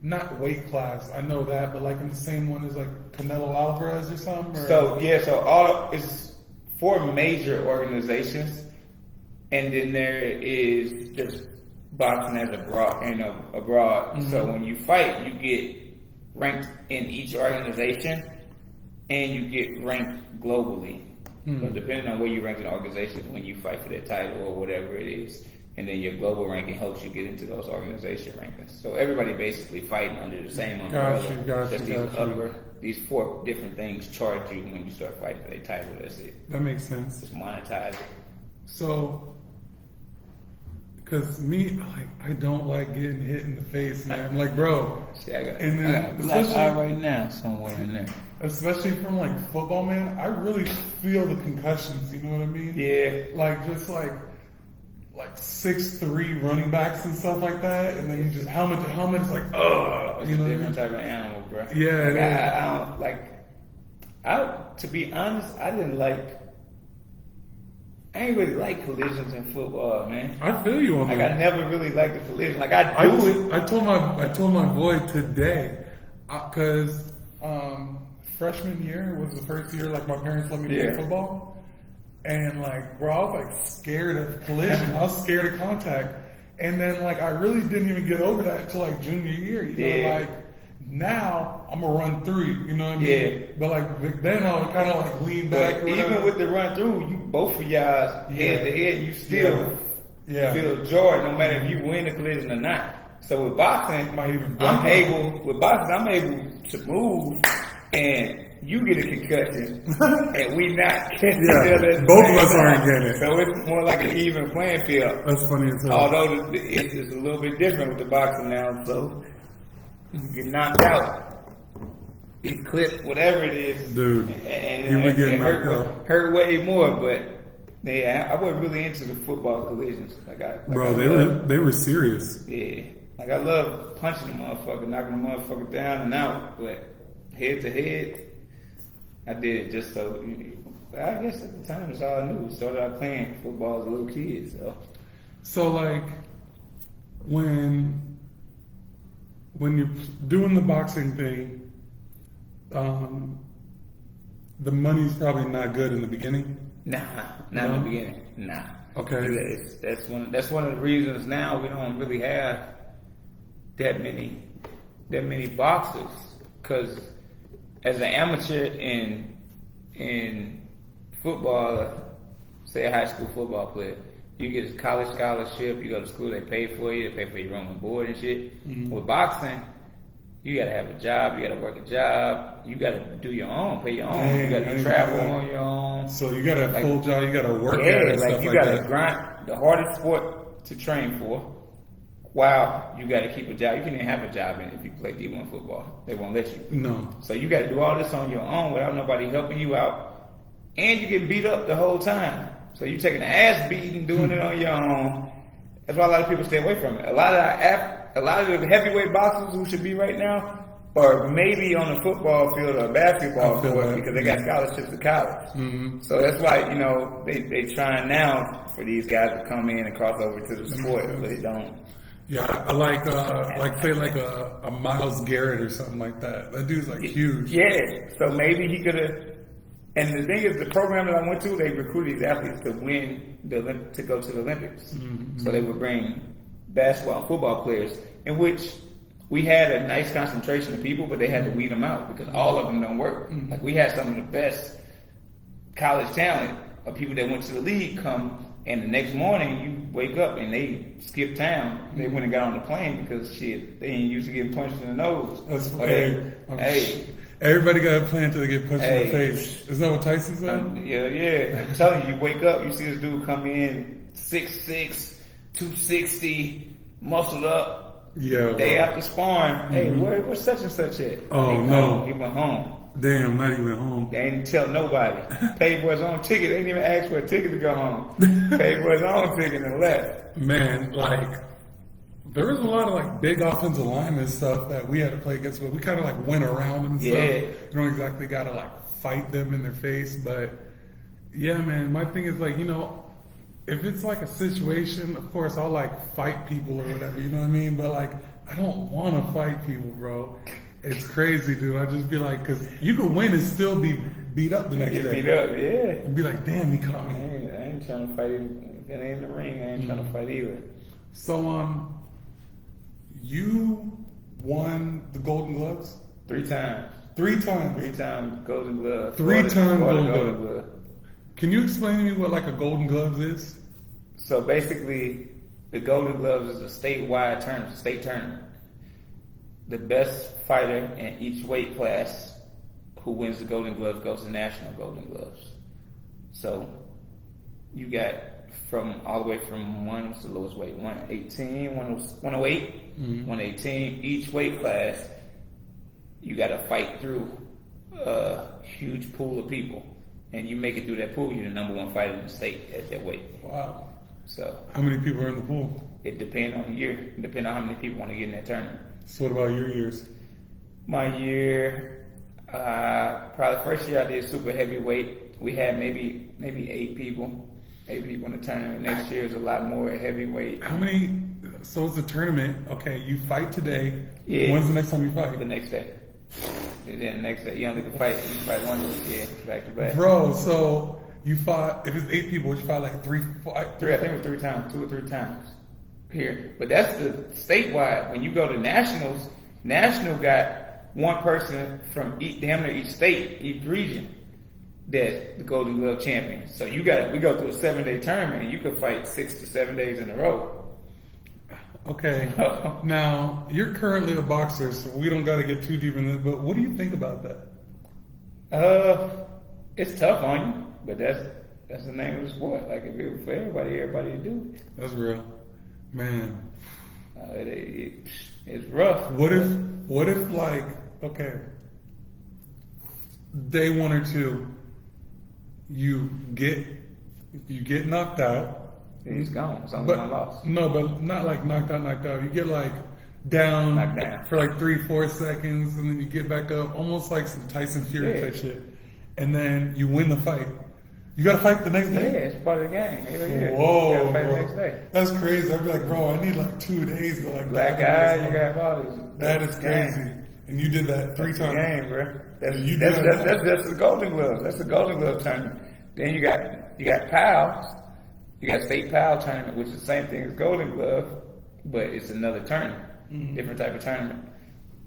[SPEAKER 1] not weight class? I know that, but like in the same one as like Canelo Alvarez or something. Or?
[SPEAKER 2] So all it's 4 major organizations, and then there is just boxing as abroad. Mm-hmm. So when you fight, you get ranked in each organization, and you get ranked globally. So depending on where you rank in the organization, when you fight for that title or whatever it is, and then your global ranking helps you get into those organization rankings. So everybody basically fighting under the same umbrella.
[SPEAKER 1] Gotcha.
[SPEAKER 2] These 4 different things charge you when you start fighting for their title. That's it.
[SPEAKER 1] That makes sense.
[SPEAKER 2] It's monetized.
[SPEAKER 1] So, because me, like, I don't like getting hit in the face, man. I'm like, bro.
[SPEAKER 2] See, I got
[SPEAKER 1] a
[SPEAKER 2] black eye right now somewhere in there.
[SPEAKER 1] Especially from like football, man. I really feel the concussions. You know what I mean?
[SPEAKER 2] Yeah.
[SPEAKER 1] Like just like 6'3" running backs and stuff like that, and then you just helmet to helmet. It's like,
[SPEAKER 2] you know, different type of animal, bro.
[SPEAKER 1] Yeah.
[SPEAKER 2] I don't like. To be honest, I ain't really like collisions in football, man.
[SPEAKER 1] I feel you on that.
[SPEAKER 2] Like I never really liked the collision. Like I
[SPEAKER 1] told my boy today, cause freshman year was the first year like my parents let me play football, and like bro, I was like scared of collision. I was scared of contact, and then like I really didn't even get over that until like junior year. You know, like now I'm gonna run through you. You know what I mean?
[SPEAKER 2] Yeah.
[SPEAKER 1] But like back then I would kind of like lean back.
[SPEAKER 2] But even with the run through, you both of y'all head to head, you still feel joy no matter if you win the collision or not. So with boxing, I'm able to move, and you get a concussion, and we not catching each other.
[SPEAKER 1] Both of us aren't getting it.
[SPEAKER 2] So it's more like an even playing field.
[SPEAKER 1] That's funny as hell.
[SPEAKER 2] Although it's a little bit different with the boxing now, so you get knocked out, get clipped, whatever it is.
[SPEAKER 1] Dude,
[SPEAKER 2] and
[SPEAKER 1] you get knocked out.
[SPEAKER 2] Hurt way more, but I wasn't really into the football collisions.
[SPEAKER 1] They were serious.
[SPEAKER 2] Yeah. Like I love punching the motherfucker, knocking the motherfucker down and out, but head to head, I did it just so. I guess at the time that's all I knew. Started out playing football as a little kid, so.
[SPEAKER 1] So like, when you're doing the boxing thing, the money's probably not good in the beginning.
[SPEAKER 2] Nah, not in the beginning. Nah.
[SPEAKER 1] Okay.
[SPEAKER 2] That's one of the reasons now we don't really have that many boxers, because as an amateur in football, say a high school football player, you get a college scholarship, you go to school, they pay for you, they pay for your room and board and shit. Mm-hmm. With boxing, you gotta have a job, you gotta work a job, you gotta do your own, pay your own, you gotta travel on your own.
[SPEAKER 1] So you got a full job, you gotta work at it.
[SPEAKER 2] Like you gotta grind, the hardest sport to train for. Wow, you got to keep a job. You can't even have a job if you play D1 football. They won't let you.
[SPEAKER 1] No.
[SPEAKER 2] So you got to do all this on your own without nobody helping you out, and you get beat up the whole time. So you taking an ass beating, doing it on your own. That's why a lot of people stay away from it. A lot of the heavyweight boxers who should be right now, or maybe on a football field or a basketball court, because they got scholarships to college. Mm-hmm. So that's why they trying now for these guys to come in and cross over to the sport, but they don't.
[SPEAKER 1] Yeah, I like a Myles Garrett or something like that. That dude's like huge.
[SPEAKER 2] Yeah, so maybe he could have. And the thing is, the program that I went to, they recruited these athletes to go to the Olympics. Mm-hmm. So they would bring basketball and football players, in which we had a nice concentration of people, but they had to weed them out because all of them don't work. Mm-hmm. Like we had some of the best college talent of people that went to the league come. And the next morning, you wake up and they skip town. They went and got on the plane because they ain't used to getting punched in the nose.
[SPEAKER 1] Hey, everybody got a plan until they get punched in the face. Isn't that what Tyson said?
[SPEAKER 2] Yeah. I'm telling you, wake up, you see this dude come in 6'6", 260, muscled up.
[SPEAKER 1] Yeah.
[SPEAKER 2] Day after sparring. Mm-hmm. Hey, where's such and such at?
[SPEAKER 1] Oh, no.
[SPEAKER 2] He went home.
[SPEAKER 1] Damn, not even home.
[SPEAKER 2] They ain't tell nobody. Paid for his own ticket. They didn't even ask for a ticket to go home. Paid for his own ticket and left.
[SPEAKER 1] Man, like, There was a lot of like big offensive lineman stuff that we had to play against, but we kind of like went around them and
[SPEAKER 2] Yeah.
[SPEAKER 1] stuff. You don't exactly got to like fight them in their face, but yeah, man. My thing is like, you know, if it's like a situation, of course I'll like fight people or whatever. You know what I mean? But like, I don't want to fight people, bro. It's crazy, dude. I just be like, because you can win and still be beat up the next
[SPEAKER 2] Get
[SPEAKER 1] day.
[SPEAKER 2] beat up, yeah.
[SPEAKER 1] And be like, damn, he caught
[SPEAKER 2] I
[SPEAKER 1] me.
[SPEAKER 2] ain't trying to fight it. If it ain't in the ring, I ain't trying to fight either.
[SPEAKER 1] So, you won the Golden Gloves
[SPEAKER 2] 3 times.
[SPEAKER 1] 3 times.
[SPEAKER 2] 3 times Golden Glove.
[SPEAKER 1] 3 times
[SPEAKER 2] Florida
[SPEAKER 1] Golden Glove. Can you explain to me what like a Golden Gloves is?
[SPEAKER 2] So basically, the Golden Gloves is a statewide tournament, state tournament. The best fighter in each weight class who wins the Golden Glove goes to national Golden Gloves. So you got from all the way from what's the lowest weight? 118, 108, 118. Each weight class, you got to fight through a huge pool of people, and you make it through that pool, you're the number 1 fighter in the state at that weight.
[SPEAKER 1] Wow.
[SPEAKER 2] So
[SPEAKER 1] How many people are in the pool?
[SPEAKER 2] it depends on the year, it depends on how many people want to get in that tournament.
[SPEAKER 1] So what about your years?
[SPEAKER 2] My year, probably first year I did super heavyweight. We had maybe 8 people in the tournament. Next year is a lot more at heavyweight.
[SPEAKER 1] How many? So it's a tournament. Okay, you fight today.
[SPEAKER 2] Yeah.
[SPEAKER 1] When's the next time you fight?
[SPEAKER 2] The next day. And then the next day, you only can fight. You fight one back to back.
[SPEAKER 1] Bro, so you fought. If it's 8 people, you fight like 3, 5,
[SPEAKER 2] I think it was 3 times, 2 or 3 times here. But that's the statewide. When you go to nationals, national got 1 person from damn near each state, each region, that's the Golden Glove champion. So we go through a 7-day tournament, and you could fight 6 to 7 days in a row.
[SPEAKER 1] Okay. Now you're currently a boxer, so we don't got to get too deep in this. But what do you think about that?
[SPEAKER 2] It's tough on you, but that's the name of the sport. Like if it was for everybody to do.
[SPEAKER 1] That's real, man.
[SPEAKER 2] It's rough.
[SPEAKER 1] What if like, okay, day 1 or 2, you get knocked out.
[SPEAKER 2] He's gone. It's only
[SPEAKER 1] But
[SPEAKER 2] 1 loss.
[SPEAKER 1] no, but not like knocked out. You get like down,
[SPEAKER 2] Knocked down.
[SPEAKER 1] for like 3-4 seconds, and then you get back up, almost like some Tyson Fury type shit. And then you win the fight. You gotta fight the next
[SPEAKER 2] Yeah,
[SPEAKER 1] day.
[SPEAKER 2] it's part of the game. Hell yeah.
[SPEAKER 1] Whoa,
[SPEAKER 2] You gotta fight
[SPEAKER 1] bro.
[SPEAKER 2] the next day.
[SPEAKER 1] That's crazy. I'd be like, bro, I need like 2 days to like.
[SPEAKER 2] Black
[SPEAKER 1] knock
[SPEAKER 2] eye,
[SPEAKER 1] this
[SPEAKER 2] you
[SPEAKER 1] out.
[SPEAKER 2] got all these.
[SPEAKER 1] That is crazy. And you did that 3
[SPEAKER 2] That's the
[SPEAKER 1] times.
[SPEAKER 2] game, bro. That's
[SPEAKER 1] You
[SPEAKER 2] that's,
[SPEAKER 1] did
[SPEAKER 2] that's,
[SPEAKER 1] that.
[SPEAKER 2] that's the Golden Glove. That's the Golden Glove tournament. Then you got PALs. You got State PAL tournament, which is the same thing as Golden Glove, but it's another tournament, different type of tournament.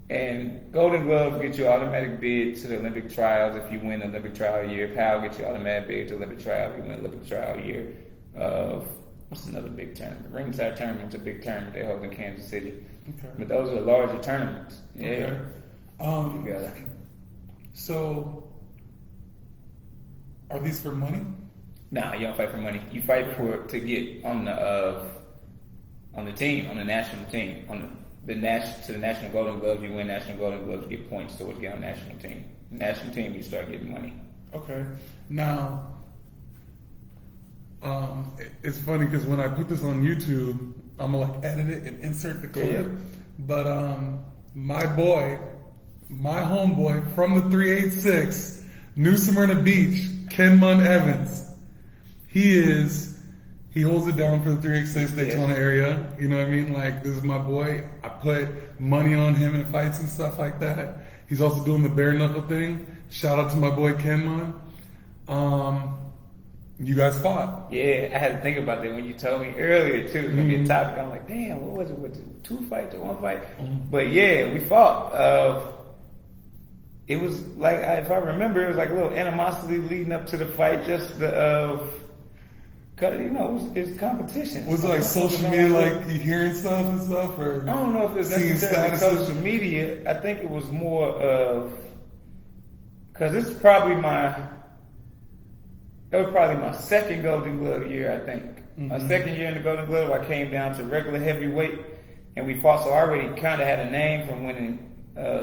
[SPEAKER 2] And Golden Glove gets you automatic bid to the Olympic trials if you win the Olympic trial year. PAL gets you automatic bid to Olympic trial if you win Olympic trial year. What's another big tournament? The Ringside tournament's a big tournament they hold in Kansas City.
[SPEAKER 1] Okay.
[SPEAKER 2] But those are larger tournaments. Yeah.
[SPEAKER 1] Okay.
[SPEAKER 2] Together.
[SPEAKER 1] So, are these for money?
[SPEAKER 2] Nah, you don't fight for money. You fight to get on the team, on the national team, to the national Golden Gloves. You win national Golden Gloves, you get points towards getting on the national team. National team, you start getting money.
[SPEAKER 1] Okay. Now, it's funny because when I put this on YouTube, I'm gonna like edit it and insert the clip.
[SPEAKER 2] Yeah.
[SPEAKER 1] But my homeboy from the 386, New Smyrna Beach, Kenmon Evans. He holds it down for the 386 Daytona area. You know what I mean? Like, this is my boy. I put money on him in fights and stuff like that. He's also doing the bare knuckle thing. Shout out to my boy Kenmon. You guys fought.
[SPEAKER 2] Yeah, I had to think about that when you told me earlier too. It's gonna be a topic. I'm like, damn, what was it? Was it 2 fights or 1 fight? But yeah, we fought. It was like, if I remember, it was like a little animosity leading up to the fight. Just cause it's competition.
[SPEAKER 1] Was it like social media, like you hearing stuff and stuff, or
[SPEAKER 2] I don't know if it's
[SPEAKER 1] seeing
[SPEAKER 2] necessarily
[SPEAKER 1] statuses?
[SPEAKER 2] social media. I think it was more of because this is probably my 2nd Golden Glove year. I think my 2nd year in the Golden Glove, I came down to regular heavyweight, and we fought. So I already kind of had a name from winning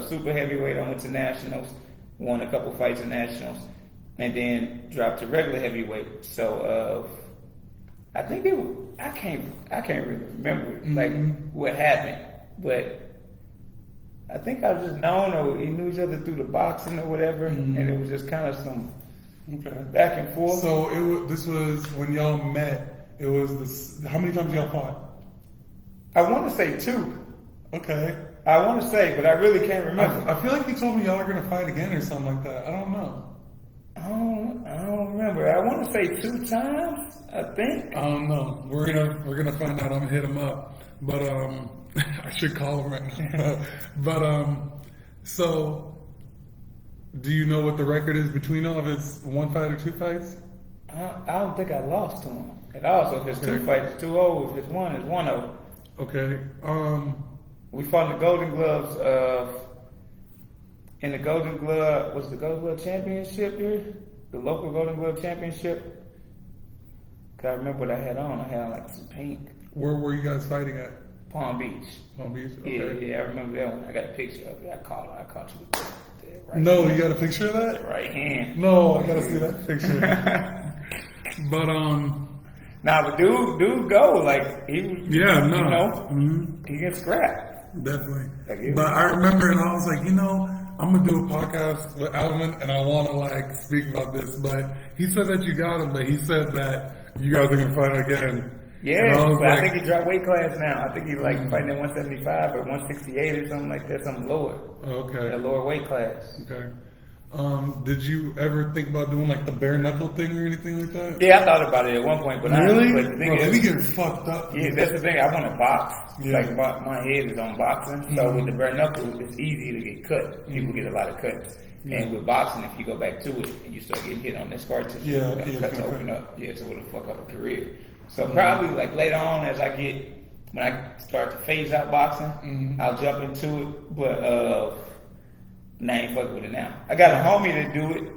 [SPEAKER 2] super heavyweight. I went to nationals, won a couple fights in nationals, and then dropped to regular heavyweight. So I think it was, I can't really remember like what happened, but I think I was just known, or we knew each other through the boxing or whatever, and it was just kind of some back and forth.
[SPEAKER 1] So this was when y'all met. It was this. How many times y'all fought?
[SPEAKER 2] I want to say 2.
[SPEAKER 1] Okay.
[SPEAKER 2] I want to say, but I really can't remember.
[SPEAKER 1] I feel like you told me y'all are gonna fight again or something like that. I don't know.
[SPEAKER 2] I don't remember. I want to say 2 times. I think.
[SPEAKER 1] I don't know. We're gonna find out. I'm gonna hit him up. But I should call him right now. But so do you know what the record is between all? If it's 1 fight or 2 fights?
[SPEAKER 2] I don't think I lost to him at all. So if it's 2 fights, it's 2-0. If it's 1, it's 1-0.
[SPEAKER 1] Okay.
[SPEAKER 2] We fought in the Golden Gloves. In the Golden Glove, was the Golden Glove Championship here? The local Golden Glove Championship. Cause I remember what I had on. I had on like some pink.
[SPEAKER 1] Where were you guys fighting at?
[SPEAKER 2] Palm Beach.
[SPEAKER 1] Palm Beach. Okay.
[SPEAKER 2] Yeah, I remember that one. I got a picture of it. I caught you with that right
[SPEAKER 1] No,
[SPEAKER 2] hand.
[SPEAKER 1] you got a picture of that?
[SPEAKER 2] Right hand.
[SPEAKER 1] No, I gotta see that picture. But
[SPEAKER 2] Nah, but dude, go like he.
[SPEAKER 1] Yeah, no.
[SPEAKER 2] You know, he can scrap.
[SPEAKER 1] Definitely. But I remember, and I was like, I'm gonna do a podcast with Alvin, and I want to like speak about this. But he said that you got him, but he said that you guys are gonna fight again.
[SPEAKER 2] Yeah, but I think he dropped weight class now. I think he's like fighting at 175 or 168 or something like that, something lower.
[SPEAKER 1] Okay.
[SPEAKER 2] A lower weight class.
[SPEAKER 1] Okay. Did you ever think about doing like the bare knuckle thing or anything like that?
[SPEAKER 2] Yeah, I thought about it at one point, but
[SPEAKER 1] really?
[SPEAKER 2] But the thing
[SPEAKER 1] Bro,
[SPEAKER 2] is,
[SPEAKER 1] we getting fucked up.
[SPEAKER 2] Yeah, that's the thing. I want to box.
[SPEAKER 1] Yeah.
[SPEAKER 2] Like my head is on boxing, so with the bare knuckle, it's easy to get cut. People get a lot of cuts. And with boxing, if you go back to it and you start getting hit on that scar tissue, cuts open up. Yeah, so it'll fuck up a career. So probably like later on, when I start to phase out boxing, I'll jump into it. But I ain't fucking with it now. I got a homie that do it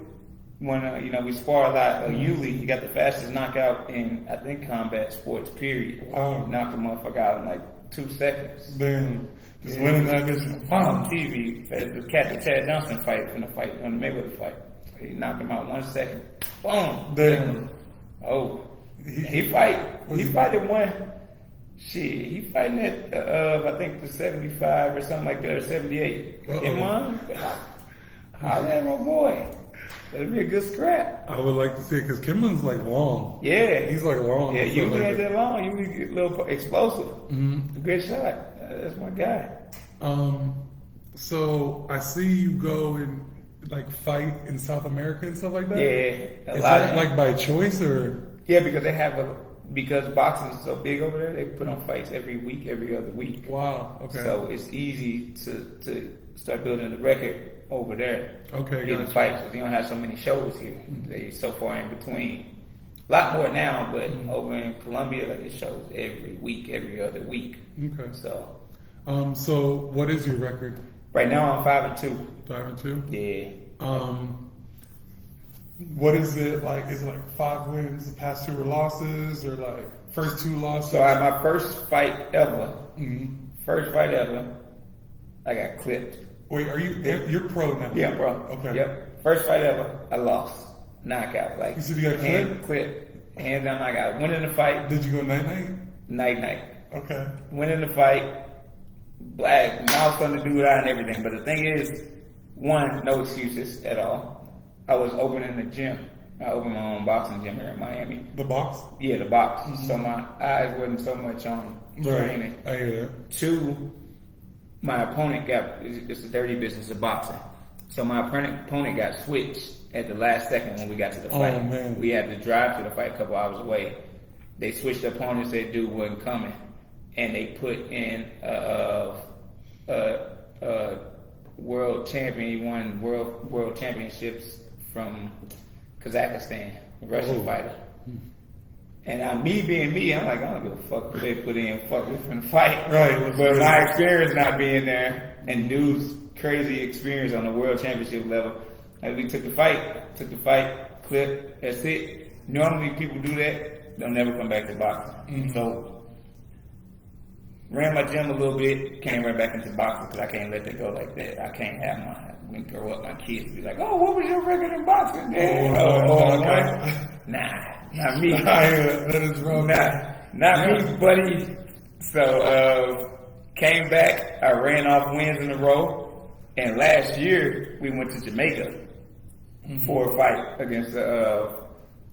[SPEAKER 2] when we spar a lot. Usually, he got the fastest knockout in I think combat sports. Period.
[SPEAKER 1] Wow.
[SPEAKER 2] Knocked a motherfucker out in like 2 seconds.
[SPEAKER 1] Damn. Just winning that bitch.
[SPEAKER 2] On TV, the Chad Johnson fight from the Mayweather fight. He knocked him out 1 second. Boom.
[SPEAKER 1] Damn.
[SPEAKER 2] Oh. He fighting one. Shit, he fighting at I think the 75 or something like that, or 78. Come on, holla at my boy. That'd be a good scrap.
[SPEAKER 1] I would like to see it because Kimmon's like long.
[SPEAKER 2] Yeah,
[SPEAKER 1] he's like long.
[SPEAKER 2] Yeah, you
[SPEAKER 1] like
[SPEAKER 2] ain't that long. You get a little explosive. Good shot. That's my guy.
[SPEAKER 1] So I see you go and like fight in South America and stuff like that.
[SPEAKER 2] Yeah,
[SPEAKER 1] is that like by choice or?
[SPEAKER 2] Yeah, because they have because boxing is so big over there, they put on fights every week, every other week.
[SPEAKER 1] Wow. Okay.
[SPEAKER 2] So it's easy to start building the record over there.
[SPEAKER 1] Okay.
[SPEAKER 2] Getting fights because you don't have so many shows here. They so far in between. A lot more now, but over in Colombia, like it shows every week, every other week.
[SPEAKER 1] Okay.
[SPEAKER 2] So.
[SPEAKER 1] So what is your record?
[SPEAKER 2] Right now I'm 5-2.
[SPEAKER 1] 5-2.
[SPEAKER 2] Yeah.
[SPEAKER 1] What is it like? Is it like 5 wins, the past 2 were losses, or like first 2 losses?
[SPEAKER 2] So I had my first fight ever. First fight ever. I got clipped.
[SPEAKER 1] Wait, you're pro now?
[SPEAKER 2] Yeah, I'm pro.
[SPEAKER 1] Okay.
[SPEAKER 2] Yep. First fight ever. I lost. Knockout. Like
[SPEAKER 1] you said you got
[SPEAKER 2] clipped. Hands down knockout. Went in the fight.
[SPEAKER 1] Did you go night?
[SPEAKER 2] Night.
[SPEAKER 1] Okay.
[SPEAKER 2] Went in the fight. Black, mouth on the dude out and everything. But the thing is, one, no excuses at all. I was opening the gym. I opened my own boxing gym here in Miami.
[SPEAKER 1] The box?
[SPEAKER 2] Yeah, the box. So my eyes wasn't so much on training.
[SPEAKER 1] I hear that.
[SPEAKER 2] 2, my opponent it's a dirty business of boxing. So my opponent got switched at the last second when we got to the fight.
[SPEAKER 1] Oh, man.
[SPEAKER 2] We had to drive to the fight a couple hours away. They switched the opponent, said dude wasn't coming. And they put in world champion. He won world championships from Kazakhstan, a Russian fighter. And me being me, I'm like, I don't give a fuck what they put in. Fuck, we finna fight.
[SPEAKER 1] Right.
[SPEAKER 2] But my experience not being there, and dude's crazy experience on the world championship level. Like we took the fight, clip, that's it. Normally people do that, they'll never come back to boxing. So ran my gym a little bit, came right back into boxing because I can't let that go like that. I can't have when grow up my kids be like, oh, what was your record in boxing? Nah. Not me.
[SPEAKER 1] That is wrong.
[SPEAKER 2] Not me, buddy. So, came back. I ran off wins in a row. And last year, we went to Jamaica for a fight against the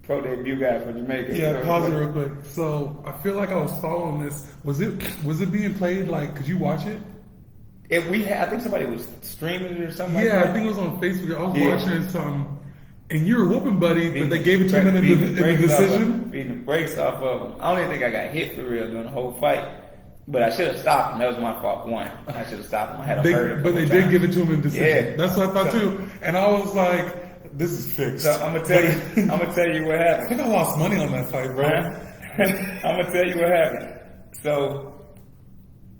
[SPEAKER 2] pro debut guy from Jamaica.
[SPEAKER 1] Yeah, pause it real quick. So, I feel like I was following this. Was it being played, like, could you watch it?
[SPEAKER 2] I think somebody was streaming it or something
[SPEAKER 1] Yeah,
[SPEAKER 2] like that.
[SPEAKER 1] I think it was on Facebook. I was watching something. And you were whooping, buddy, but they gave it to him in the decision?
[SPEAKER 2] Beating the brakes off of him. I don't even think I got hit for real during the whole fight. But I should have stopped him. That was my fault. One, I should have stopped him. I had to hurt him.
[SPEAKER 1] But they did give it to him in decision.
[SPEAKER 2] Yeah.
[SPEAKER 1] That's what I thought too. And I was like, this is fixed.
[SPEAKER 2] So I'm gonna tell you what
[SPEAKER 1] I
[SPEAKER 2] happened.
[SPEAKER 1] think I lost money on that fight, bro.
[SPEAKER 2] I'm gonna tell you what happened. So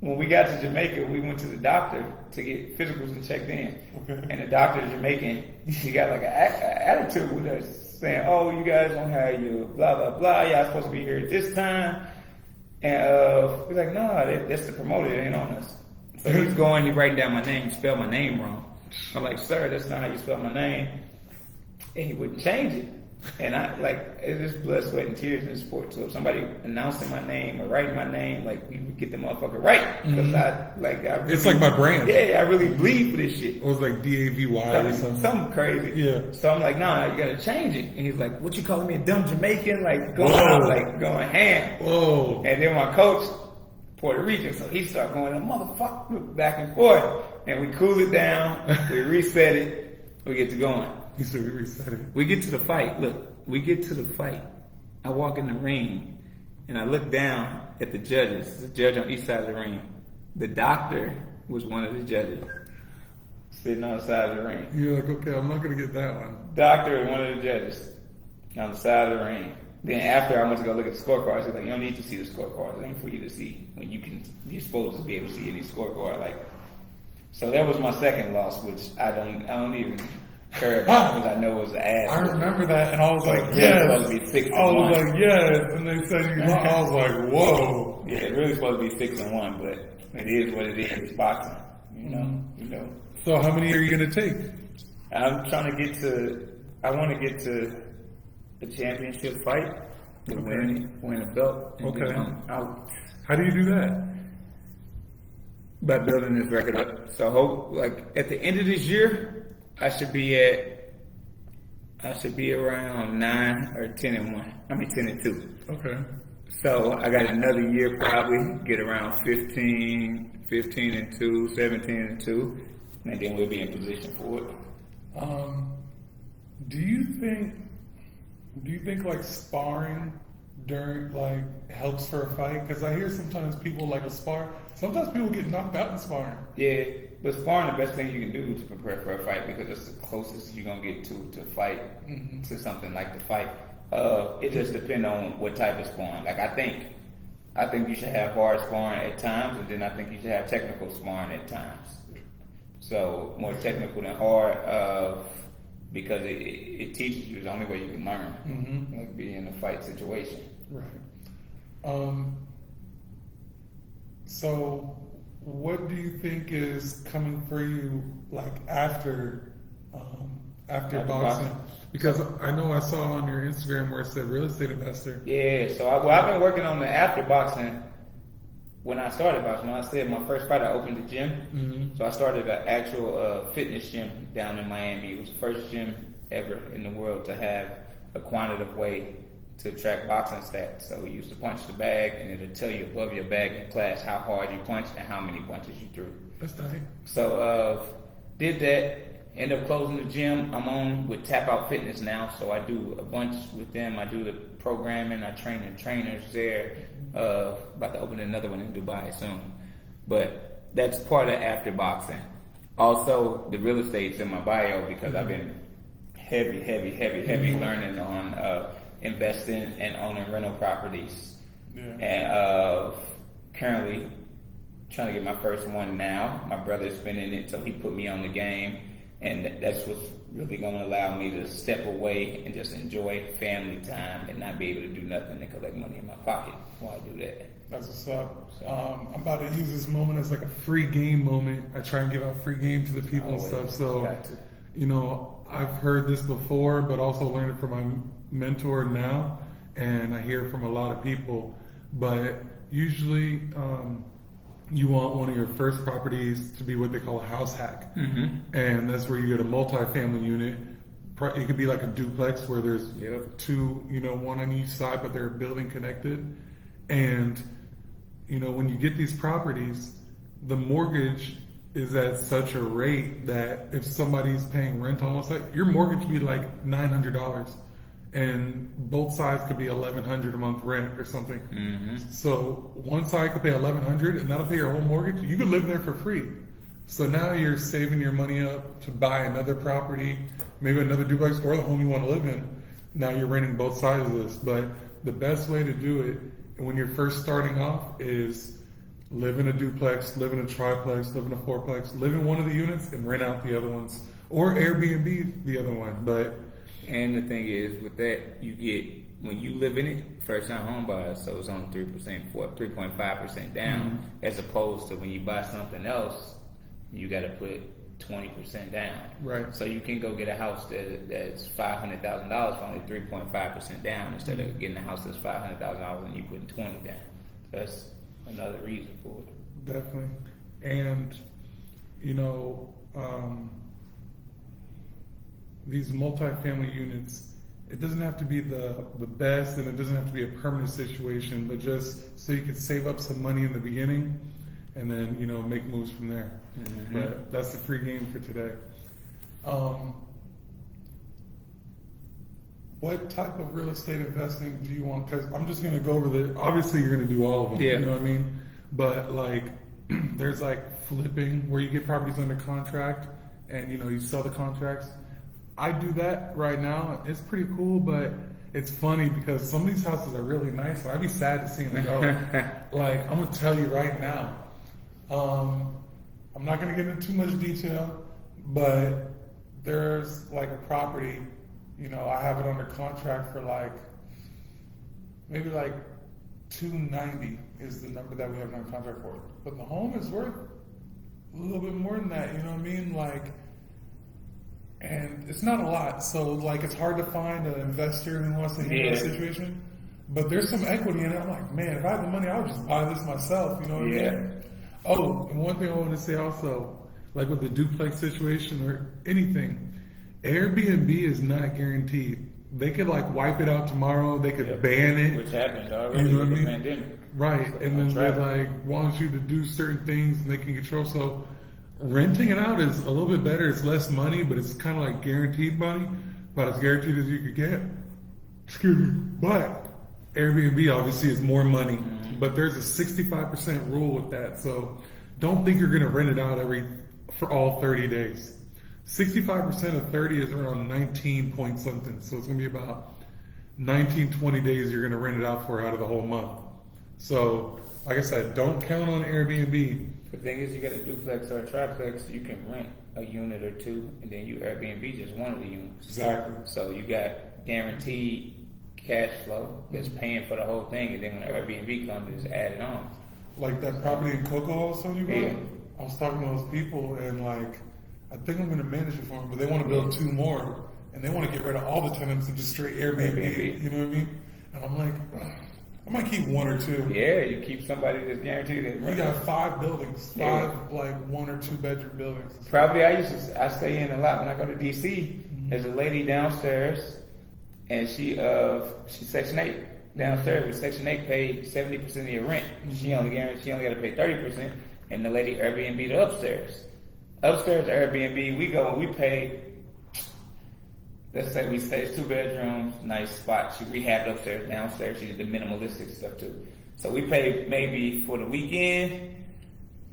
[SPEAKER 2] when we got to Jamaica, we went to the doctor to get physicals and checked in.
[SPEAKER 1] Okay.
[SPEAKER 2] And the doctor, Jamaican, he got like an attitude with us, saying, "Oh, you guys don't have your blah blah blah. Y'all supposed to be here at this time." And we're like, "No, that's the promoter. It ain't on us." So he's going, he's writing down my name, spelled my name wrong. I'm like, "Sir, that's not how you spell my name." And he wouldn't change it. And I it's just blood, sweat, and tears in sport. So if somebody announcing my name or writing my name, like we would get the motherfucker right. Because I really,
[SPEAKER 1] It's like my brand.
[SPEAKER 2] Yeah, I really bleed for this shit.
[SPEAKER 1] It was like Davie or something.
[SPEAKER 2] Something crazy.
[SPEAKER 1] Yeah.
[SPEAKER 2] So I'm like, nah, you gotta change it. And he's like, what you calling me a dumb Jamaican? Like going out, like going ham.
[SPEAKER 1] Whoa.
[SPEAKER 2] And then my coach, Puerto Rican, so he started going, motherfucker, back and forth. And we cool it down, we reset it, we get to going.
[SPEAKER 1] He said we reset it.
[SPEAKER 2] We get to the fight. Look, we get to the fight. I walk in the ring, and I look down at the judges. The judge on each side of the ring. The doctor was one of the judges, sitting on the side of the ring.
[SPEAKER 1] You're like, okay, I'm not gonna get that one.
[SPEAKER 2] Doctor was one of the judges on the side of the ring. Then after I went to go look at the scorecards, he's like, you don't need to see the scorecards. It ain't for you to see. When you're supposed to be able to see any scorecard. Like, so that was my second loss, which I don't even care about because I know it was an ass.
[SPEAKER 1] I remember that, and I was like,
[SPEAKER 2] It's
[SPEAKER 1] yes.
[SPEAKER 2] supposed to be 6-1.
[SPEAKER 1] I was like, yes. And they said you lost. I was like, whoa.
[SPEAKER 2] Yeah, it's really supposed to be 6-1, but it is what it is. It's boxing, you know.
[SPEAKER 1] So how many are you gonna take?
[SPEAKER 2] I'm trying to get to. I want to get to the championship fight, to win a belt. And
[SPEAKER 1] Okay.
[SPEAKER 2] then out
[SPEAKER 1] How do you do that?
[SPEAKER 2] by building this record up. So hope at the end of this year, I should be around 9 or 10-1. I mean 10-2.
[SPEAKER 1] Okay.
[SPEAKER 2] So I got another year probably, get around 15-2, 17-2, and then we'll be in position for it.
[SPEAKER 1] Do you think like sparring during helps for a fight? Because I hear sometimes people like to spar. Sometimes people get knocked out in sparring.
[SPEAKER 2] Yeah, but sparring the best thing you can do to prepare for a fight because it's the closest you're gonna get to fight to something like the fight. It just depends on what type of sparring. Like I think you should have hard sparring at times, and then I think you should have technical sparring at times. So more technical than hard, because it teaches you the only way you can learn, like be in a fight situation.
[SPEAKER 1] Right. So what do you think is coming for you after boxing? Because I know I saw on your Instagram where it said real estate investor.
[SPEAKER 2] Yeah, so I've been working on the after boxing. When I started boxing, when I said my first fight, I opened a gym. So I started an actual fitness gym down in Miami. It was the first gym ever in the world to have a quantitative way to track boxing stats. So we used to punch the bag, and it'll tell you above your bag in class how hard you punched and how many punches you threw.
[SPEAKER 1] That's nice.
[SPEAKER 2] So did that. End up closing the gym. I'm on with Tap Out Fitness now, so I do a bunch with them. I do the programming. I train the trainers there. About to open another one in Dubai soon. But that's part of after boxing. Also, the real estate's in my bio because I've been heavy learning on investing and owning rental properties.
[SPEAKER 1] Yeah.
[SPEAKER 2] And currently trying to get my first one now. My brother's been in it, so he put me on the game. And that's what's really going to allow me to step away and just enjoy family time and not be able to do nothing and collect money in my pocket while I do that.
[SPEAKER 1] That's what's up. I'm about to use this moment as like a free game moment. I try and give out free game to the people and stuff. So, I've heard this before, but also learned it from my mentor now. and I hear from a lot of people, but usually you want one of your first properties to be what they call a house hack. And that's where you get a multi-family unit. It could be like a duplex where there's two, one on each side, but they're building connected. And, when you get these properties, the mortgage is at such a rate that if somebody's paying rent on one side, your mortgage would be like $900. And both sides could be $1,100 a month rent or something. So one side could pay $1,100 and that'll pay your whole mortgage. You could live there for free. So now you're saving your money up to buy another property, maybe another duplex or the home you want to live in. Now you're renting both sides of this. But the best way to do it when you're first starting off is live in a duplex, live in a triplex, live in a fourplex, live in one of the units and rent out the other ones, or Airbnb the other one.
[SPEAKER 2] And the thing is, with that, you get, when you live in it, first time home buyers, so it's only 3.5% down, as opposed to when you buy something else, you got to put 20% down.
[SPEAKER 1] Right.
[SPEAKER 2] So you can go get a house that's $500,000 for only 3.5% down instead of getting a house that's $500,000 and you putting 20 down. That's another reason for it.
[SPEAKER 1] Definitely. And, these multifamily units, it doesn't have to be the best and it doesn't have to be a permanent situation, but just so you can save up some money in the beginning and then, make moves from there. But that's the free game for today. What type of real estate investing do you want? Because I'm just going to go over obviously you're going to do all of them, you know what I mean? But like, there's like flipping where you get properties under contract and, you sell the contracts. I do that right now. It's pretty cool, but it's funny because some of these houses are really nice. I'd be sad to see them go. Like, I'm going to tell you right now. I'm not going to get into too much detail, but there's like a property, I have it under contract for like, maybe like $290 is the number that we have it under contract for. But the home is worth a little bit more than that, you know what I mean? Like, and it's not a lot, so like it's hard to find an investor who wants to handle the situation. But there's some equity in it. I'm like, man, if I had the money, I would just buy this myself. You know what I mean? Oh, and one thing I want to say also, like with the duplex situation or anything, Airbnb is not guaranteed. They could like wipe it out tomorrow. They could ban it,
[SPEAKER 2] which happened already.
[SPEAKER 1] You know what I
[SPEAKER 2] with the
[SPEAKER 1] mean?
[SPEAKER 2] pandemic.
[SPEAKER 1] Right, and then they like want you to do certain things and they can control. So renting it out is a little bit better. It's less money, but it's kind of like guaranteed money, about as guaranteed as you could get. Excuse me. But Airbnb obviously is more money, but there's a 65% rule with that. So don't think you're going to rent it out for all 30 days. 65% of 30 is around 19 point something. So it's going to be about 19, 20 days you're going to rent it out for out of the whole month. So like I said, don't count on Airbnb.
[SPEAKER 2] The thing is, you got a duplex or a triplex, you can rent a unit or two, and then you Airbnb just one of the units.
[SPEAKER 1] Exactly.
[SPEAKER 2] So you got guaranteed cash flow that's paying for the whole thing, and then when Airbnb comes, it's added on.
[SPEAKER 1] Like that property in Cocoa also you got?
[SPEAKER 2] Yeah.
[SPEAKER 1] I was talking to those people, and like, I think I'm going to manage it for them, but they want to build 2 more, and they want to get rid of all the tenants and just straight Airbnb. You know what I mean? And I'm like, I might keep 1 or 2.
[SPEAKER 2] Yeah, you keep somebody that's guaranteed it.
[SPEAKER 1] We got 5 buildings, 5 like 1 or 2 bedroom buildings.
[SPEAKER 2] Probably I stay in a lot when I go to DC. There's a lady downstairs, and she's Section 8 downstairs. With Section 8 paid 70% of your rent. She only got to pay 30%, and the lady Airbnb the upstairs. Upstairs Airbnb, we go and we pay. Let's say we stay 2 bedrooms, nice spot. She rehabbed upstairs, downstairs. She did the minimalistic stuff too. So we pay maybe for the weekend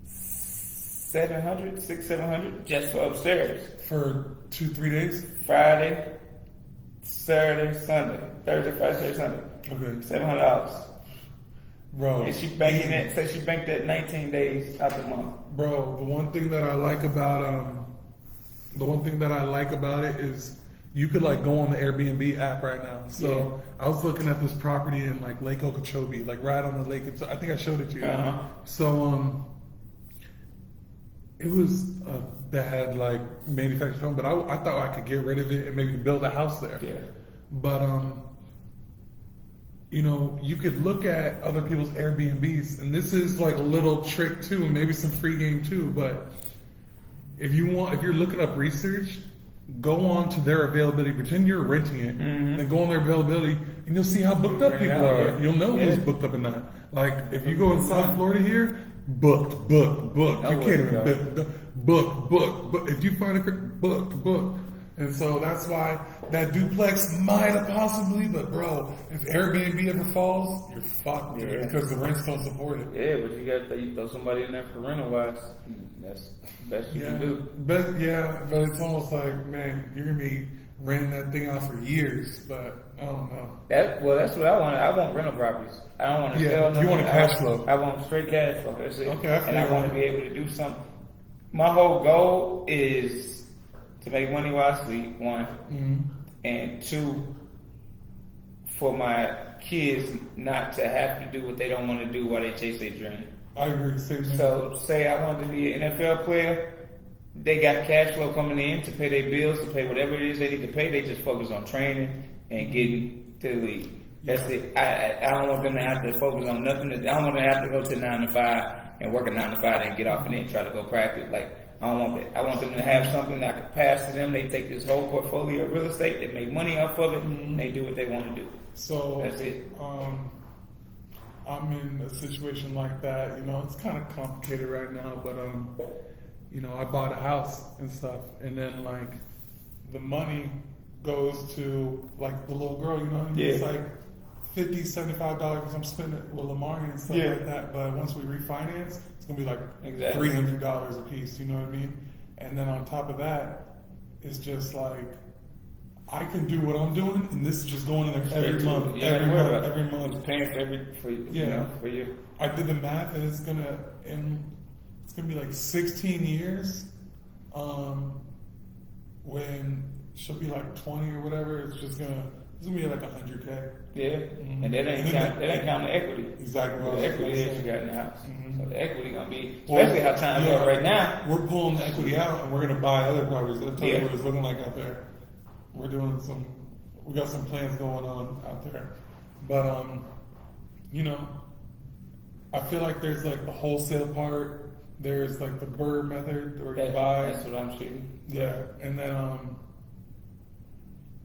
[SPEAKER 2] $700 just for upstairs.
[SPEAKER 1] For 2-3 days?
[SPEAKER 2] Friday, Saturday, Sunday. Thursday, Friday, Saturday, Sunday.
[SPEAKER 1] Okay.
[SPEAKER 2] $700.
[SPEAKER 1] Bro.
[SPEAKER 2] And she banking it, so she banked that 19 days out the month.
[SPEAKER 1] Bro, the one thing that I like about it is you could like go on the Airbnb app right now. So I was looking at this property in like Lake Okeechobee, like right on the lake. I think I showed it to you. So it was a bad like manufactured home, but I thought I could get rid of it and maybe build a house there.
[SPEAKER 2] Yeah.
[SPEAKER 1] But you know, you could look at other people's Airbnbs, and this is like a little trick too, and maybe some free game too. But if you're looking up research, go on to their availability. Pretend you're renting it, then go on their availability, and you'll see how booked up people are. You'll know who's booked up and not. Like if you go in South Florida here, booked. You can't even book. If you find a book. And so that's why that duplex might have possibly, but bro, if Airbnb ever falls, you're fucked, dude, because the rents don't support it.
[SPEAKER 2] Yeah, but you throw somebody in there for rental wise. That's the best you can do.
[SPEAKER 1] But it's almost like, man, you're gonna be renting that thing out for years. But I don't know.
[SPEAKER 2] That's what I want. I want rental properties. I don't want to sell them.
[SPEAKER 1] You want a cash flow.
[SPEAKER 2] I want straight cash flow. That's it.
[SPEAKER 1] Okay,
[SPEAKER 2] and I want to be able to do something. My whole goal is to make money while I sleep, one, and two, for my kids not to have to do what they don't want to do while they chase their dream.
[SPEAKER 1] I agree.
[SPEAKER 2] So, say I wanted to be an NFL player, they got cash flow coming in to pay their bills, to pay whatever it is they need to pay. They just focus on training and getting to the league. That's it. I don't want them to have to focus on nothing. I don't want them to have to go to 9 to 5 and work a 9 to 5 and get off and then try to go practice. Like, I don't want that. I want them to have something that I can pass to them. They take this whole portfolio of real estate, they make money off of it, and they do what they want to do.
[SPEAKER 1] So
[SPEAKER 2] that's it.
[SPEAKER 1] I'm in a situation like that. You know, it's kind of complicated right now, but you know, I bought a house and stuff, and then like the money goes to like the little girl. You know, what I mean? It's like $50, $75 because I'm spending it with Lamar and stuff like that. But once we refinance, it's gonna be like $300 a piece. You know what I mean? And then on top of that, it's just like I can do what I'm doing, and this is just going in there every month. Every month.
[SPEAKER 2] It's paying for you.
[SPEAKER 1] I did the math, and it's gonna be like 16 years. When she'll be like 20 or whatever, it's gonna be like $100K.
[SPEAKER 2] Yeah, and that ain't count the equity.
[SPEAKER 1] Exactly.
[SPEAKER 2] The equity that you got in the house. So the equity gonna be, especially how times are right now.
[SPEAKER 1] We're pulling the equity out, and we're gonna buy other properties. I'll tell you what it's looking like out there. We got some plans going on out there, but you know, I feel like there's like the wholesale part. There's like the BRRRR method, where you buy.
[SPEAKER 2] That's what I'm shooting.
[SPEAKER 1] Yeah, and then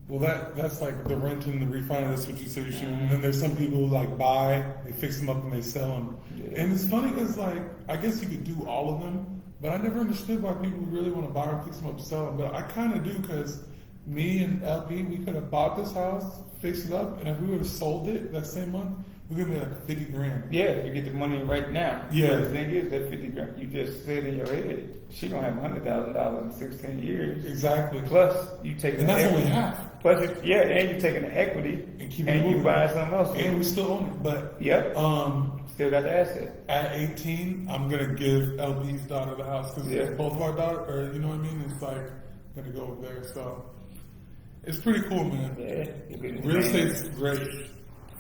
[SPEAKER 1] well, that's like the rent and the refinance. That's what you say you shoot. And then there's some people who like buy, they fix them up and they sell them. Yeah. And it's funny because like I guess you could do all of them, but I never understood why people really want to buy them, fix them up, sell them. But I kind of do, because me and LP, we could have bought this house, fixed it up, and if we would have sold it that same month, we could have made like 50 grand.
[SPEAKER 2] Yeah, you get the money right now.
[SPEAKER 1] Yeah.
[SPEAKER 2] But the thing is, that 50 grand, you just said in your head, she gonna have $100,000 in 16 years.
[SPEAKER 1] Exactly.
[SPEAKER 2] Plus, you take
[SPEAKER 1] and that's only half.
[SPEAKER 2] Plus, and you taking the equity, and you buying something else.
[SPEAKER 1] And we still own it, but
[SPEAKER 2] still got the asset.
[SPEAKER 1] At 18, I'm gonna give LP's daughter the house, because both of our daughter, or you know what I mean. It's like gonna go over there, so it's pretty cool, man.
[SPEAKER 2] Yeah,
[SPEAKER 1] real estate's great.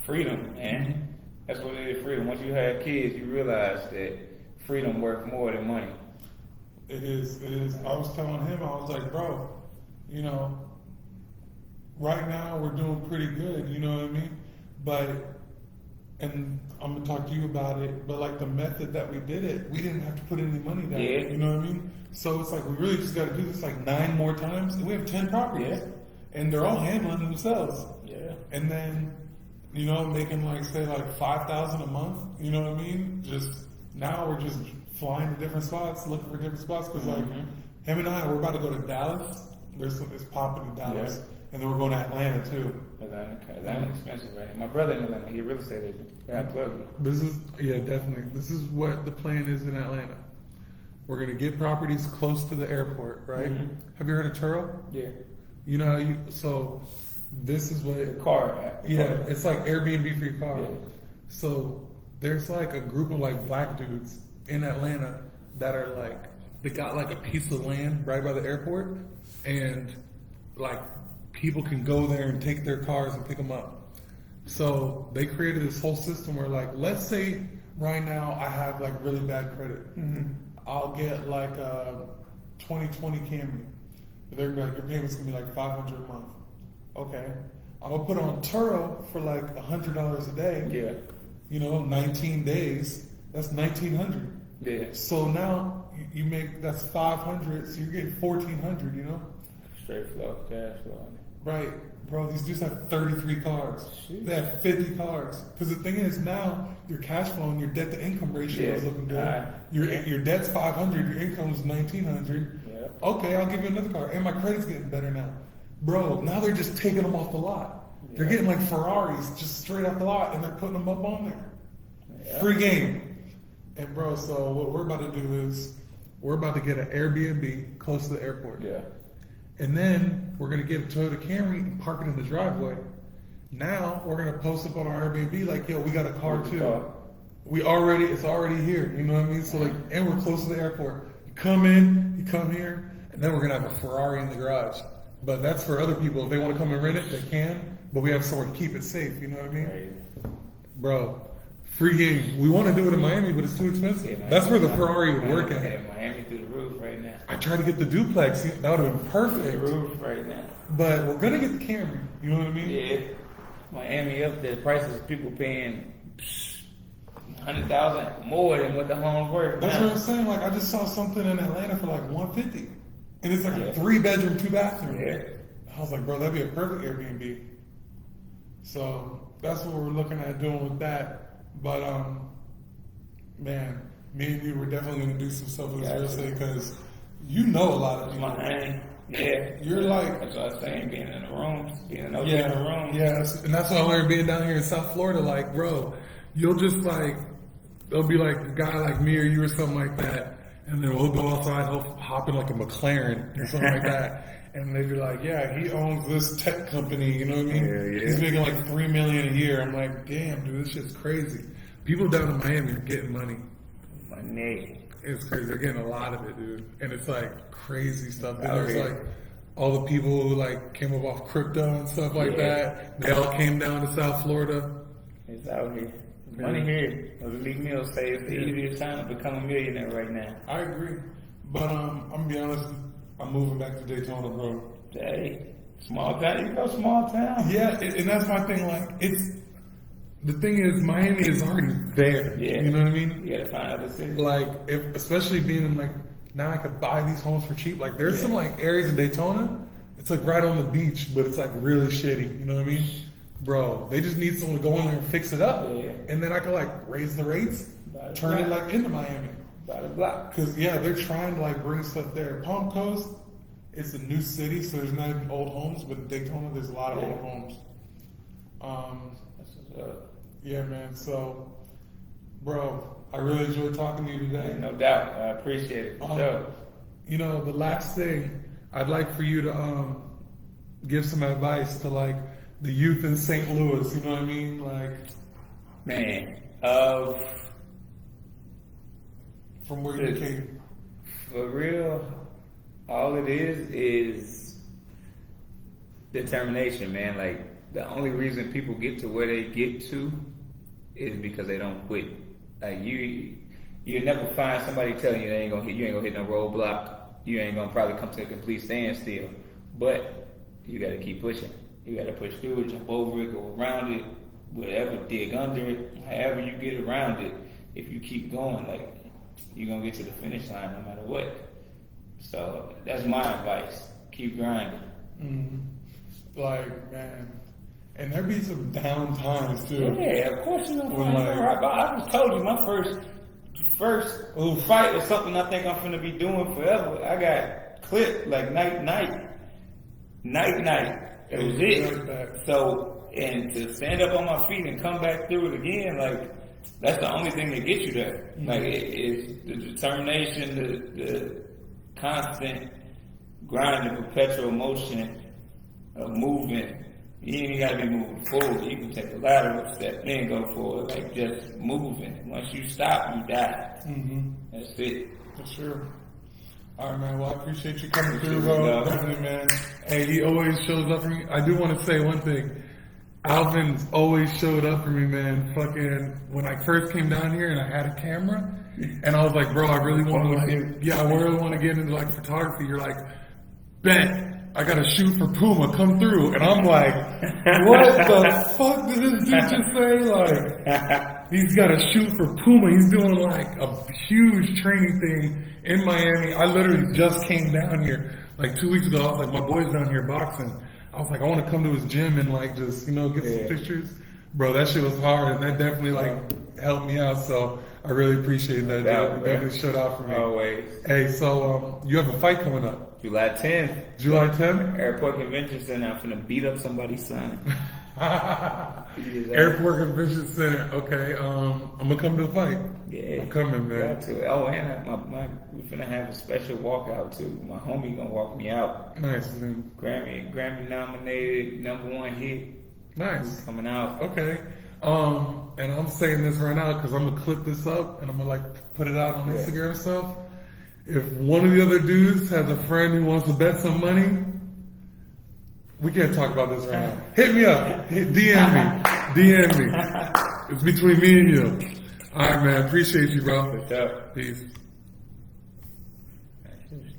[SPEAKER 2] Freedom, man. That's what it is. Freedom. Once you have kids, you realize that freedom worth more than money.
[SPEAKER 1] It is. I was telling him, I was like, bro, you know, right now we're doing pretty good, you know what I mean? But, and I'm gonna talk to you about it, but like the method that we did it, we didn't have to put any money down.
[SPEAKER 2] Yeah.
[SPEAKER 1] You know what I mean? So it's like we really just got to do this like 9 more times, and we have 10 properties, and they're all handling themselves.
[SPEAKER 2] Yeah.
[SPEAKER 1] And then, you know, making like say like $5,000 a month. You know what I mean? Just now we're just flying to different spots, looking for different spots, because like him and I, we're about to go to Dallas. It's popping in Dallas, and then we're going to Atlanta too.
[SPEAKER 2] Atlanta expensive, right? My brother in Atlanta, he a real estate agent. Yeah,
[SPEAKER 1] definitely. This is what the plan is in Atlanta. We're gonna get properties close to the airport, right? Have you heard of Turo?
[SPEAKER 2] Yeah.
[SPEAKER 1] You know, so this is what it's like Airbnb for your car. Yeah. So there's like a group of like black dudes in Atlanta that are like, they got like a piece of land right by the airport, and like people can go there and take their cars and pick them up. So they created this whole system where like, let's say right now I have like really bad credit. I'll get like a 2020 Camry. They're gonna be like, your payment's gonna be like $500 a month. Okay. I'm gonna put on Turo for like $100 a day.
[SPEAKER 2] Yeah.
[SPEAKER 1] You know, 19 days. That's 1,900.
[SPEAKER 2] Yeah.
[SPEAKER 1] So now you make that's 500. So you're getting 1,400. You know.
[SPEAKER 2] Straight flow, cash flow.
[SPEAKER 1] Right, bro. These dudes have 33 cars.
[SPEAKER 2] Jeez.
[SPEAKER 1] They have 50 cars. Because the thing is now your cash flow and your debt to income ratio is looking good. Your debt's 500. Your income's 1,900.
[SPEAKER 2] Yeah.
[SPEAKER 1] Okay, I'll give you another car. And my credit's getting better now. Bro, now they're just taking them off the lot. Yeah. They're getting like Ferraris just straight off the lot and they're putting them up on there. Yeah. Free game. And bro, so what we're about to do is we're about to get an Airbnb close to the airport.
[SPEAKER 2] Yeah.
[SPEAKER 1] And then we're gonna get a Toyota Camry and park it in the driveway. Now we're gonna post up on our Airbnb like, yo, we got a car too. It's already here. You know what I mean? So like, and we're close to the airport. You come in, you come here, and then we're gonna have a Ferrari in the garage. But that's for other people. If they want to come and rent it, they can. But we have somewhere to keep it safe. You know what I mean?
[SPEAKER 2] Right.
[SPEAKER 1] Bro, free game. We want to do it in Miami, but it's too expensive. Yeah, that's where the Ferrari would work at.
[SPEAKER 2] Miami through the roof right now.
[SPEAKER 1] I tried to get the duplex. That would have been perfect.
[SPEAKER 2] The roof right now.
[SPEAKER 1] But we're gonna get the Camry. You know what I mean?
[SPEAKER 2] Yeah. Miami up there. Prices people paying $100,000 more than what the homes were.
[SPEAKER 1] That's what I'm saying. Like I just saw something in Atlanta for like $150, and it's like a 3-bedroom, 2-bathroom.
[SPEAKER 2] Yeah.
[SPEAKER 1] I was like, bro, that'd be a perfect Airbnb. So that's what we're looking at doing with that. But man, me and you were definitely gonna do some stuff with this real estate because you know a lot of people.
[SPEAKER 2] Yeah.
[SPEAKER 1] You're like,
[SPEAKER 2] that's what I was saying, being in the rooms, being in the room.
[SPEAKER 1] Yeah, and that's why I learned being down here in South Florida. Like, bro, you'll just like, there'll be like a guy like me or you or something like that, and then we'll go outside, he'll hop in like a McLaren or something like that. And they'd be like, yeah, he owns this tech company, you know what I mean?
[SPEAKER 2] Yeah.
[SPEAKER 1] He's making like $3 million a year. I'm like, damn, dude, this shit's crazy. People down in Miami are getting money.
[SPEAKER 2] Money.
[SPEAKER 1] It's crazy. They're getting a lot of it, dude. And it's like crazy stuff. Then there's like all the people who like came up off crypto and stuff like that. They all came down to South Florida.
[SPEAKER 2] It's out here. Money here. As Lee Mills say, it's the easiest time to become a millionaire right now.
[SPEAKER 1] I agree. But I'm gonna be honest, I'm moving back to Daytona, bro.
[SPEAKER 2] Hey, small town, you go small town.
[SPEAKER 1] Yeah, and that's my thing. Like, the thing is, Miami is already there.
[SPEAKER 2] Yeah.
[SPEAKER 1] You know what I mean?
[SPEAKER 2] You gotta find other cities.
[SPEAKER 1] Like, especially being in like, now I could buy these homes for cheap. Like, there's some like areas in Daytona, it's like right on the beach, but it's like really shitty. You know what I mean? Bro, they just need someone to go in there and fix it up.
[SPEAKER 2] Yeah.
[SPEAKER 1] And then I could like raise the rates, turn it like into Miami.
[SPEAKER 2] By the block.
[SPEAKER 1] Cause yeah, they're trying to like bring stuff there. Palm Coast, it's a new city, so there's not even old homes, but in Daytona, there's a lot of old homes. Yeah, man. So, bro, I really enjoyed talking to you today.
[SPEAKER 2] No doubt. I appreciate it. Sure.
[SPEAKER 1] You know, the last thing, I'd like for you to give some advice to like the youth in St. Louis. You know what I mean? Like,
[SPEAKER 2] man,
[SPEAKER 1] from where you came.
[SPEAKER 2] For real, all it is determination, man. Like, the only reason people get to where they get to is because they don't quit. Like, you never find somebody telling you you ain't gonna hit no roadblock. You ain't gonna probably come to a complete standstill. But you gotta keep pushing. You gotta push through it, jump over it, go around it, whatever, dig under it, however you get around it. If you keep going, like, you're gonna get to the finish line no matter what. So that's my advice. Keep grinding.
[SPEAKER 1] Mm-hmm. Like, man. And there be some down times too.
[SPEAKER 2] Yeah, of course you're gonna find it. Right. I just told you my first fight is something I think I'm gonna be doing forever. I got clipped like night. It was it. So, and to stand up on my feet and come back through it again, like, that's the only thing that gets you there. Mm-hmm. Like, it's the determination, the constant grind, the perpetual motion of moving. You ain't even gotta be moving forward. You can take a lateral step, then go forward. Like, just moving. Once you stop, you die. Mm-hmm. That's it.
[SPEAKER 1] For sure. All right, man. Well, I appreciate you coming through, bro. Definitely, man. Hey, he always shows up for me. I do want to say one thing. Alvin's always showed up for me, man. Fucking, when I first came down here and I had a camera, and I was like, bro, I really want to, I really want to get into like photography. You're like, bet. I gotta shoot for Puma, come through. And I'm like, what the fuck did this dude just say? Like, he's gotta shoot for Puma. He's doing like a huge training thing in Miami. I literally just came down here like 2 weeks ago. I was like, my boy's down here boxing. I was like, I want to come to his gym and like just, you know, get some pictures. Bro, that shit was hard, and that definitely like helped me out. So I really appreciate that. Dude. Definitely showed out for me.
[SPEAKER 2] Always.
[SPEAKER 1] Hey, so you have a fight coming up.
[SPEAKER 2] July 10th.
[SPEAKER 1] July 10th?
[SPEAKER 2] Airport Convention Center. I'm finna beat up somebody's son.
[SPEAKER 1] Airport Convention Center. Okay, I'm gonna come to the fight.
[SPEAKER 2] Yeah.
[SPEAKER 1] I'm coming, man.
[SPEAKER 2] Got to. Oh, and we finna have a special walkout too. My homie gonna walk me out.
[SPEAKER 1] Nice, man.
[SPEAKER 2] Grammy nominated #1 hit.
[SPEAKER 1] Nice.
[SPEAKER 2] Coming out.
[SPEAKER 1] Okay. And I'm saying this right now because I'm gonna clip this up and I'm gonna like put it out on Instagram and stuff. If one of the other dudes has a friend who wants to bet some money, we can't talk about this right now. Hit me up. DM me. It's between me and you. All right, man. Appreciate you, bro.
[SPEAKER 2] What's up?
[SPEAKER 1] Peace.